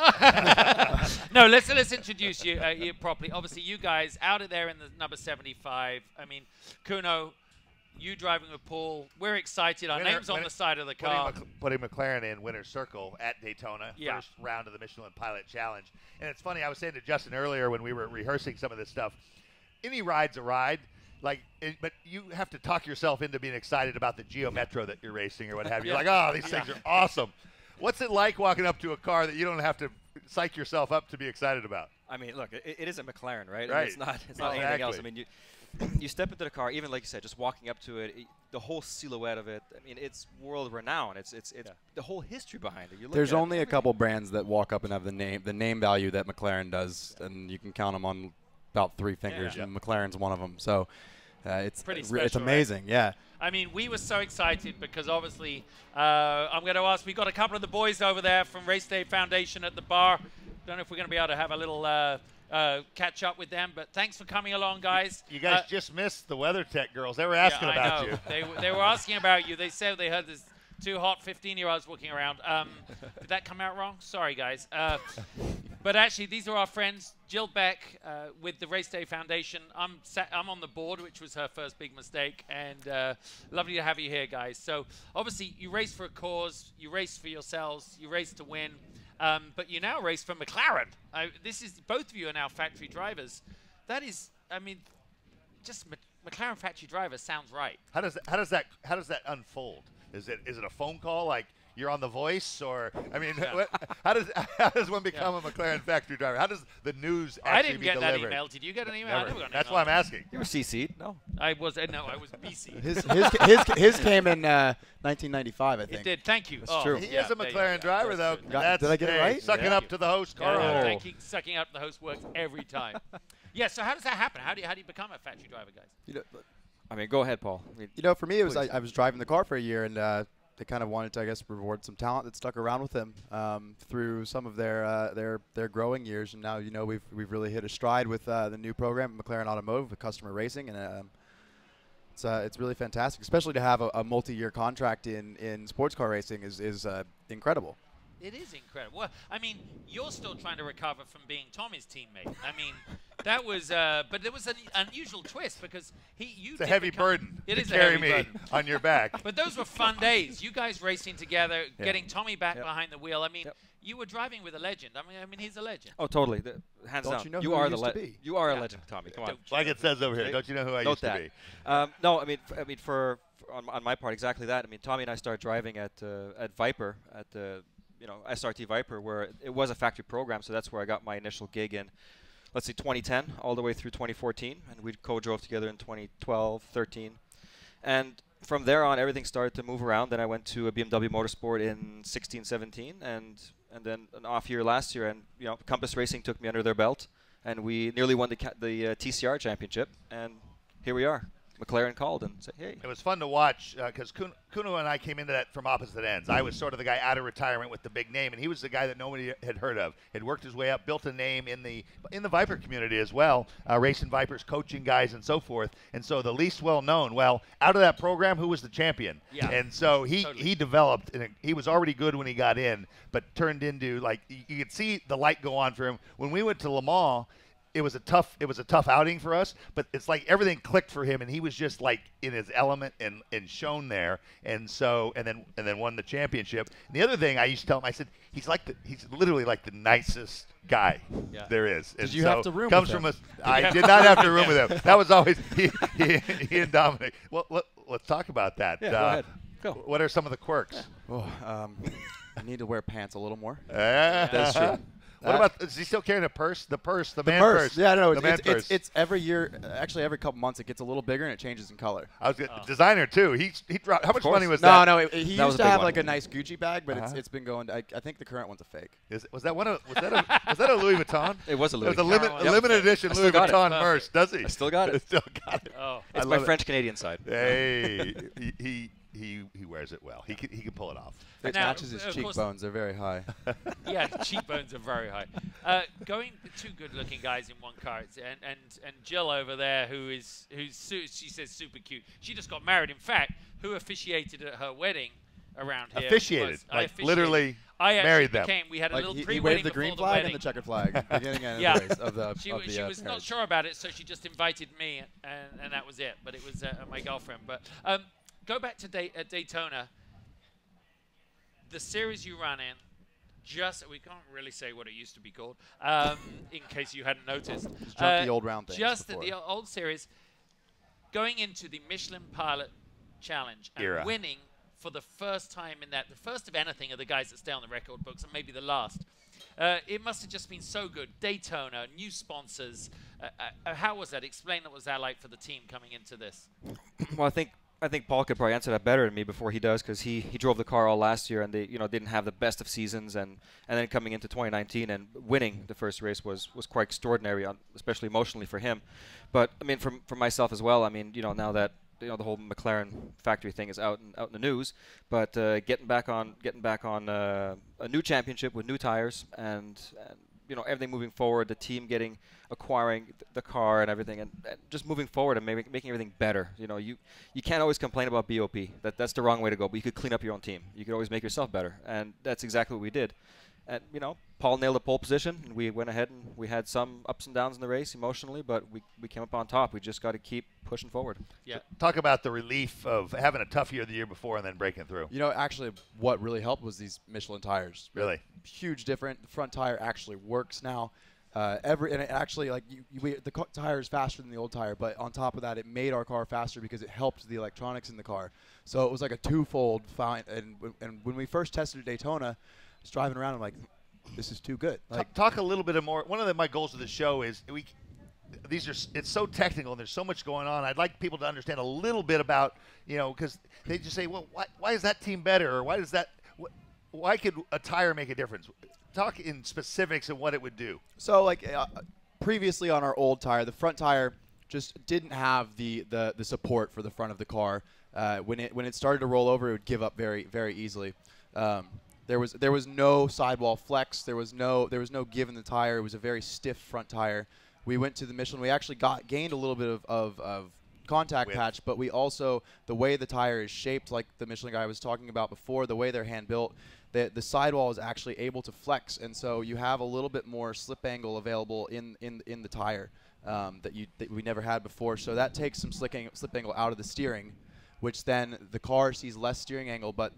No, let's introduce you properly. Obviously, you guys out of there in the number 75. I mean, Kuno, you driving with Paul. We're excited. Our name's on the side of the car. Putting McLaren in winner's circle at Daytona, yeah. First round of the Michelin Pilot Challenge. And it's funny, I was saying to Justin earlier when we were rehearsing some of this stuff, any ride's a ride. But you have to talk yourself into being excited about the Geo Metro that you're racing or what have you. You're like, oh, these things are awesome. What's it like walking up to a car that you don't have to psych yourself up to be excited about? I mean, look, it is a McLaren, right? Right. I mean, it's not anything else. I mean, you step into the car, even like you said, just walking up to it, the whole silhouette of it. I mean, it's world renowned. It's the whole history behind it. You look There's at only a couple brands that walk up and have the name value that McLaren does, and you can count them on about 3 fingers, and McLaren's one of them. So it's pretty special, it's amazing, yeah. I mean, we were so excited because obviously I'm going to ask, we got a couple of the boys over there from Race Day Foundation at the bar. Don't know if we're going to be able to have a little catch up with them, but thanks for coming along, guys. You guys just missed the WeatherTech girls. They were asking about you. They were asking about you. They said they heard there's 2 hot 15-year-olds walking around. Did that come out wrong? Sorry, guys. But actually, these are our friends, Jill Beck with the Race Day Foundation. I'm on the board, which was her first big mistake, and lovely to have you here, guys. So obviously, you race for a cause, you race for yourselves, you race to win, but you now race for McLaren. Both of you are now factory drivers. That is, I mean, just McLaren factory driver sounds right. How does that unfold? Is it a phone call like you're on The Voice, or I mean, how does one become a McLaren factory driver? How does the news actually be delivered? I didn't get that email. Did you get an email? I never got an That's email. why I'm asking. You were CC'd? No. I was BC'd. His came in 1995, I think. It did. Thank you. That's true. He is a McLaren driver, though. Did I get it right? Sucking up to the host, Carl. Thank you. Sucking up to the host works every time. Yeah. So how does that happen? How do you become a factory driver, guys? I mean, go ahead, Paul. I mean, for me, it was I was driving the car for a year, and they kind of wanted to, I guess, reward some talent that stuck around with them through some of their growing years. And now, we've really hit a stride with the new program, McLaren Automotive, with customer racing, and it's really fantastic, especially to have a multi-year contract in sports car racing is incredible. It is incredible. Well, I mean, you're still trying to recover from being Tommy's teammate. I mean, that was, but there was an unusual twist because it's a heavy burden to carry me on your back. But those were fun days. You guys racing together, getting Tommy back behind the wheel. I mean, you were driving with a legend. I mean, he's a legend. Oh, totally. Hands Don't down. you know You who are he the used to be? You are a legend, Tommy. Come on. Like it says over here. Don't you know who I used to be? No, I mean, on my part, exactly that. I mean, Tommy and I started driving at Viper at the SRT Viper, where it was a factory program, so that's where I got my initial gig in, let's see, 2010 all the way through 2014, and we co-drove together in 2012, 13, and from there on everything started to move around. Then I went to a BMW Motorsport in 16, 17, and then an off year last year, and Compass Racing took me under their belt, and we nearly won the TCR championship, and here we are. McLaren called and said, hey. It was fun to watch because Kuno and I came into that from opposite ends. I was sort of the guy out of retirement with the big name, and he was the guy that nobody had heard of. Had worked his way up, built a name in the Viper community as well, racing Vipers, coaching guys, and so forth. And so the least well-known, out of that program, who was the champion? Yeah. And so he developed, and he was already good when he got in, but turned into, like, you could see the light go on for him. When we went to Le Mans, it was a tough outing for us, but it's like everything clicked for him, and he was just like in his element and shown there, and then won the championship. And the other thing I used to tell him, I said he's literally like the nicest guy there is. Did you have to room comes with him? from I did not have to room with him. That was always he and Dominic. Well, let's talk about that. Yeah, go ahead. Go. What are some of the quirks? I need to wear pants a little more. That's true. What about, is he still carrying a purse? The man purse. Yeah, no, it's every year, actually every couple months it gets a little bigger and it changes in color. I was designer too. He dropped, how much money was that? No, he used to have like a nice Gucci bag, but it's been going, I think the current one's a fake. Was that a Louis Vuitton? It was a Louis Vuitton. It was a limited edition Louis Vuitton purse, does he? I still got it. Still got it. Oh. It's my French-Canadian side. Hey, he wears it well. He can pull it off. It matches his cheekbones. They're very high. Yeah, the cheekbones are very high. Going two good-looking guys in one car, and Jill over there, who's she says super cute. She just got married. In fact, who officiated at her wedding around here? Officiated, literally. I married them. We had a little pre-wedding he waved the green before flag the and the checkered flag, beginning and yeah. end of the She was not sure about it, so she just invited me, and that was it. But it was my girlfriend. But go back to Daytona. The series you run in, we can't really say what it used to be called, in case you hadn't noticed. Junky old round things Just before. the old series, going into the Michelin Pilot Challenge and Era. winning for the first time in that, the first of anything of the guys that stay on the record books, and maybe the last. It must have just been so good. Daytona, new sponsors. How was that? Explain what was that like for the team coming into this? Well, I think Paul could probably answer that better than me before he does, because he drove the car all last year, and they didn't have the best of seasons, and then coming into 2019 and winning the first race was quite extraordinary, especially emotionally for him. But I mean, for myself as well. I mean, now that the whole McLaren factory thing is out in the news, but getting back on a new championship with new tires and everything moving forward, the team acquiring the car and everything, and just moving forward and making everything better. You can't always complain about BOP. That's the wrong way to go. But you could clean up your own team. You could always make yourself better, and that's exactly what we did. And Paul nailed the pole position, and we went ahead and we had some ups and downs in the race emotionally, but we came up on top. We just got to keep pushing forward. Yeah. Talk about the relief of having a tough year the year before and then breaking through. Actually, what really helped was these Michelin tires. Really? Huge difference. The front tire actually works now. And it actually, the tire is faster than the old tire, but on top of that, it made our car faster because it helped the electronics in the car. So it was like a twofold fine. And when we first tested at Daytona, I was driving around, I'm like, this is too good. Talk a little bit more. One of my goals of the show is it's so technical and there's so much going on. I'd like people to understand a little bit about, because they just say, well, why is that team better, or why could a tire make a difference? Talk in specifics and what it would do. So previously on our old tire, the front tire just didn't have the support for the front of the car. When it started to roll over, it would give up very, very easily. There was no sidewall flex. There was no give in the tire. It was a very stiff front tire. We went to the Michelin. We actually gained a little bit of contact patch, but we also, the way the tire is shaped, like the Michelin guy was talking about before, the way they're hand built, the sidewall is actually able to flex, and so you have a little bit more slip angle available in the tire that we never had before. So that takes some slip angle out of the steering, which then the car sees less steering angle, but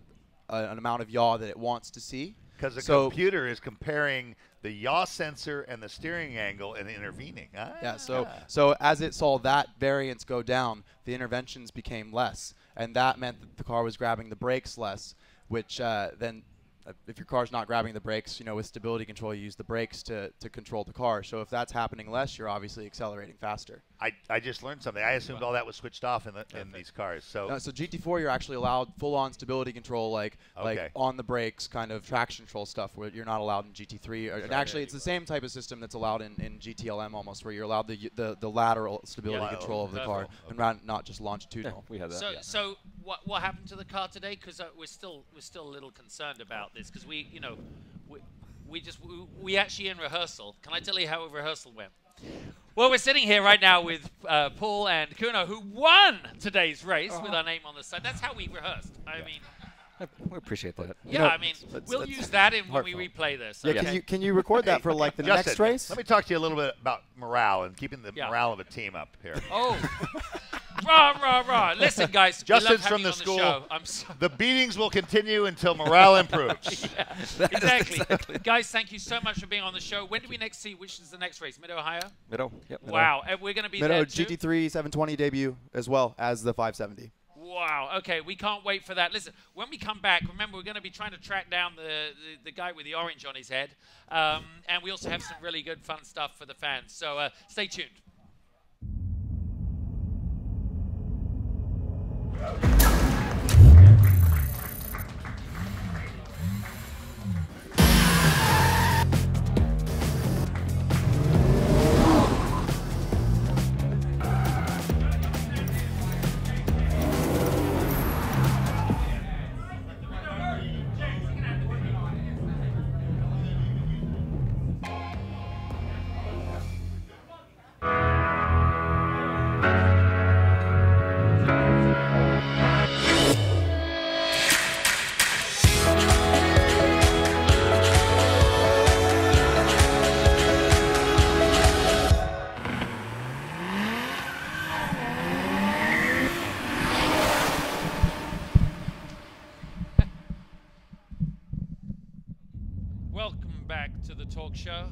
an amount of yaw that it wants to see. Because the computer is comparing the yaw sensor and the steering angle and intervening. Yeah, so as it saw that variance go down, the interventions became less, and that meant that the car was grabbing the brakes less, which then if your car's not grabbing the brakes, with stability control, you use the brakes to control the car. So if that's happening less, you're obviously accelerating faster. I just learned something. I assumed all that was switched off in these cars. So GT4, you're actually allowed full-on stability control, like on the brakes, kind of traction control stuff, where you're not allowed in GT3. And actually, it's the same type of system that's allowed in GTLM almost, where you're allowed the lateral stability control of the car, and not just longitudinal. We had that. So what happened to the car today? Because we're still a little concerned about this, because we actually in rehearsal. Can I tell you how rehearsal went? Well, we're sitting here right now with Paul and Kuno, who won today's race with our name on the side. That's how we rehearsed. I mean, we appreciate that. Yeah, I mean, we'll use that when we replay this. Yeah, Okay. can you record that for the Justin, next race? Let me talk to you a little bit about morale and keeping the morale of a team up here. Oh. Rah, rah, rah. Listen, guys. Justin's from the school. The beatings will continue until morale improves. Yeah, exactly. Guys, thank you so much for being on the show. When do we next see? Which is the next race? Mid-Ohio? Yep. Wow. And we're going to be there too? GT3 720 debut as well as the 570. Wow. Okay, we can't wait for that. Listen, when we come back, remember, we're going to be trying to track down the guy with the orange on his head. And we also have some really good, fun stuff for the fans. So stay tuned. Welcome back to the talk show.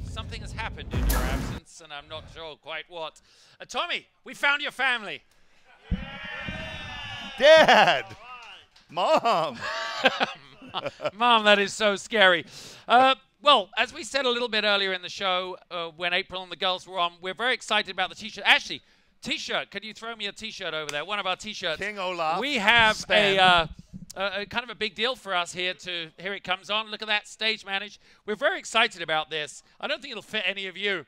Something has happened in your absence, and I'm not sure quite what. Tommy, we found your family. Dad! Mom! Mom, that is so scary. Well, as we said a little bit earlier in the show, when April and the girls were on, we're very excited about the T-shirt. Actually, T-shirt, can you throw me a T-shirt over there? One of our T-shirts. King Olaf. We have a kind of a big deal for us here. Here it comes on. Look at that, stage managed. We're very excited about this. I don't think it'll fit any of you.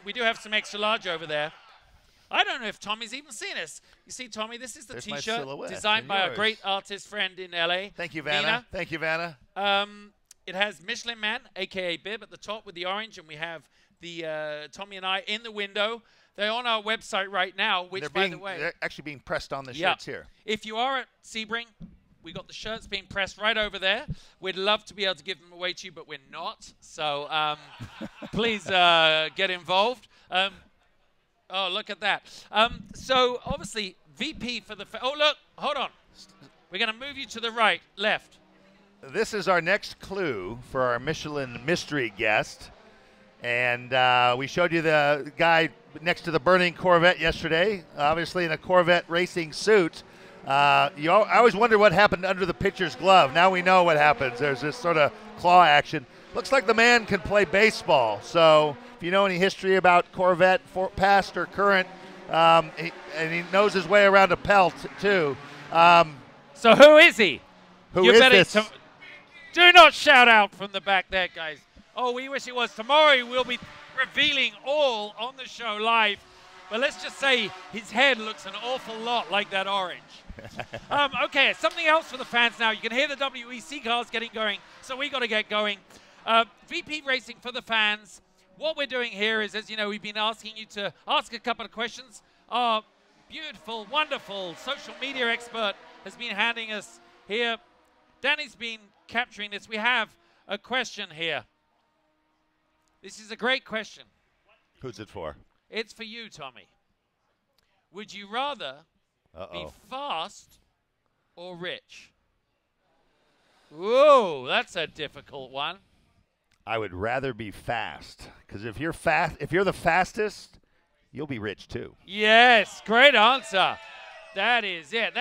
We do have some extra large over there. I don't know if Tommy's even seen this. You see, Tommy, this is the T-shirt designed by a great artist friend in LA. Thank you, Vanna. Nina. Thank you, Vanna. It has Michelin Man, a.k.a. Bib, at the top with the orange, and we have the Tommy and I in the window. They're on our website right now, which, by the way... They're actually being pressed on the shirts here. If you are at Sebring, we got the shirts being pressed right over there. We'd love to be able to give them away to you, but we're not. So please get involved. Oh, look at that. So, obviously, VP for the... Oh, look, hold on. We're going to move you to the right, left. This is our next clue for our Michelin mystery guest. And we showed you the guy next to the burning Corvette yesterday, obviously in a Corvette racing suit. I always wonder what happened under the pitcher's glove. Now we know what happens. There's this sort of claw action. Looks like the man can play baseball. So if you know any history about Corvette, past or current, and he knows his way around a pelt too. So who is he? Who is this? Do not shout out from the back there, guys. Oh, we wish it was. Tomorrow we'll be revealing all on the show live. But let's just say his head looks an awful lot like that orange. Okay, something else for the fans now. You can hear the WEC cars getting going, so we got to get going. VP Racing for the fans. What we're doing here is, as you know, we've been asking you to ask a couple of questions. Our beautiful, wonderful social media expert has been handing us here. Danny's been capturing this. We have a question here. This is a great question. Who's it for? It's for you, Tommy. Would you rather be fast or rich? Whoa, that's a difficult one. I would rather be fast, because if you're the fastest, you'll be rich too. Yes, great answer. That is it.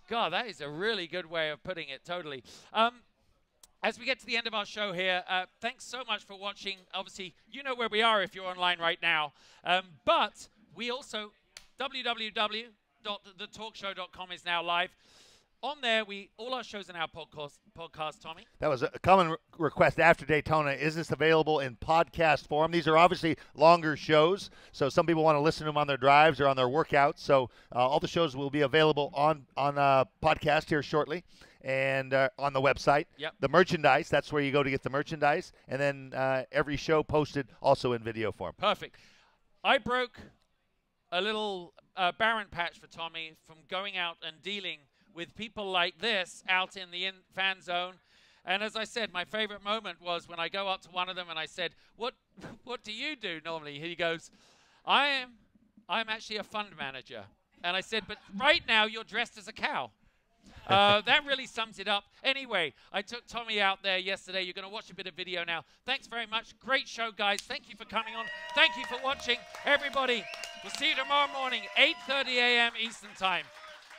God, that is a really good way of putting it, totally. As we get to the end of our show here, thanks so much for watching. Obviously, you know where we are if you're online right now. But we also, www.thetalkshow.com is now live. On there, all our shows in our podcast, Tommy. That was a common request after Daytona. Is this available in podcast form? These are obviously longer shows, so some people want to listen to them on their drives or on their workouts. So all the shows will be available on podcast here shortly and on the website. Yep. The merchandise, that's where you go to get the merchandise. And then every show posted also in video form. Perfect. I broke a little Baron patch for Tommy from going out and dealing with people like this out in the fan zone. And as I said, my favorite moment was when I go up to one of them and I said, what do you do normally? He goes, I'm actually a fund manager. And I said, but right now you're dressed as a cow. That really sums it up. Anyway, I took Tommy out there yesterday. You're going to watch a bit of video now. Thanks very much. Great show, guys. Thank you for coming on. Thank you for watching. Everybody, we'll see you tomorrow morning, 8:30 a.m. Eastern Time.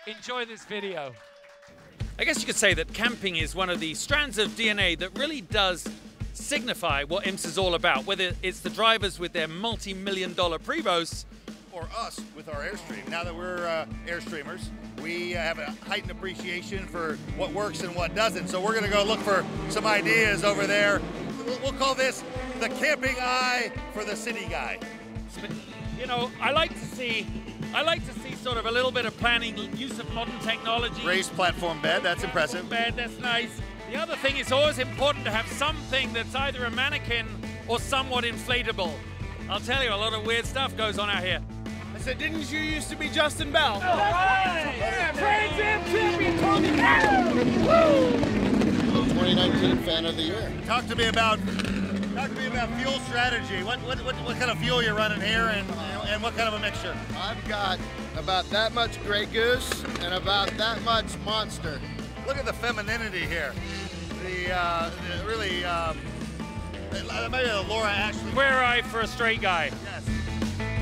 Enjoy this video. I guess you could say that camping is one of the strands of DNA that really does signify what IMSA is all about, whether it's the drivers with their multi-million-dollar Prevos or us with our Airstream. Now that we're Airstreamers, we have a heightened appreciation for what works and what doesn't. So we're going to go look for some ideas over there. We'll call this the camping eye for the city guy. You know, I like to see sort of a little bit of planning, use of modern technology. Raised platform bed, that's impressive. Bed, that's nice. The other thing is always important to have something that's either a mannequin or somewhat inflatable. I'll tell you, a lot of weird stuff goes on out here. I said, didn't you used to be Justin Bell? Oh, right. Yeah, Trans Am champion, Tommy Woo! 2019 Fan of the Year. Talk to me about fuel strategy. What kind of fuel you're running here, and what kind of a mixture? I've got about that much Grey Goose and about that much Monster. Look at the femininity here. really maybe Laura Ashley. Where I for a straight guy. Yes.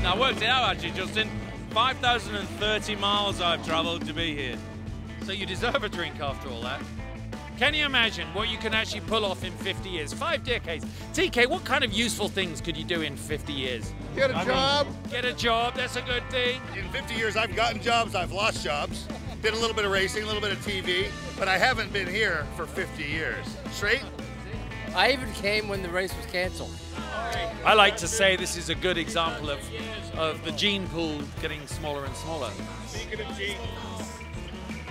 Now I worked it out actually, Justin. 5,030 miles I've travelled to be here. So you deserve a drink after all that. Can you imagine what you can actually pull off in 50 years? 5 decades. TK, what kind of useful things could you do in 50 years? Get a job. Get a job, that's a good thing. In 50 years, I've gotten jobs, I've lost jobs. Did a little bit of racing, a little bit of TV, but I haven't been here for 50 years. Straight? I even came when the race was canceled. I like to say this is a good example of the gene pool getting smaller and smaller. Speaking of genes,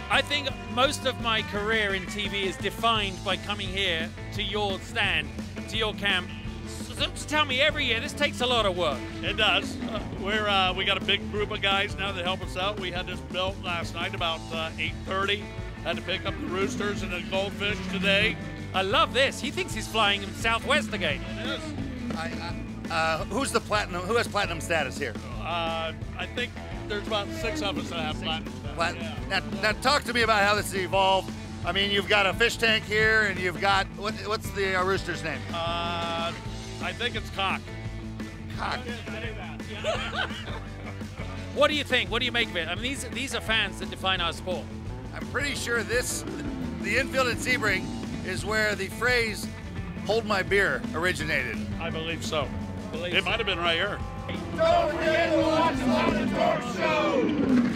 I think most of my career in TV is defined by coming here to your stand, to your camp. So tell me, every year, this takes a lot of work. It does. We got a big group of guys now that help us out. We had this built last night about 8:30. Had to pick up the roosters and the goldfish today. I love this. He thinks he's flying in Southwest again. It is. Who's the platinum? Who has platinum status here? I think there's about 6 of us that have platinum status. Yeah. Now talk to me about how this has evolved. I mean, you've got a fish tank here, and you've got what's the rooster's name? I think it's Cock. Cock. What do you think? What do you make of it? I mean, these are fans that define our sport. I'm pretty sure the infield at Sebring is where the phrase "hold my beer" originated. I believe so. It might have been right here. Don't forget to watch the Motor Show.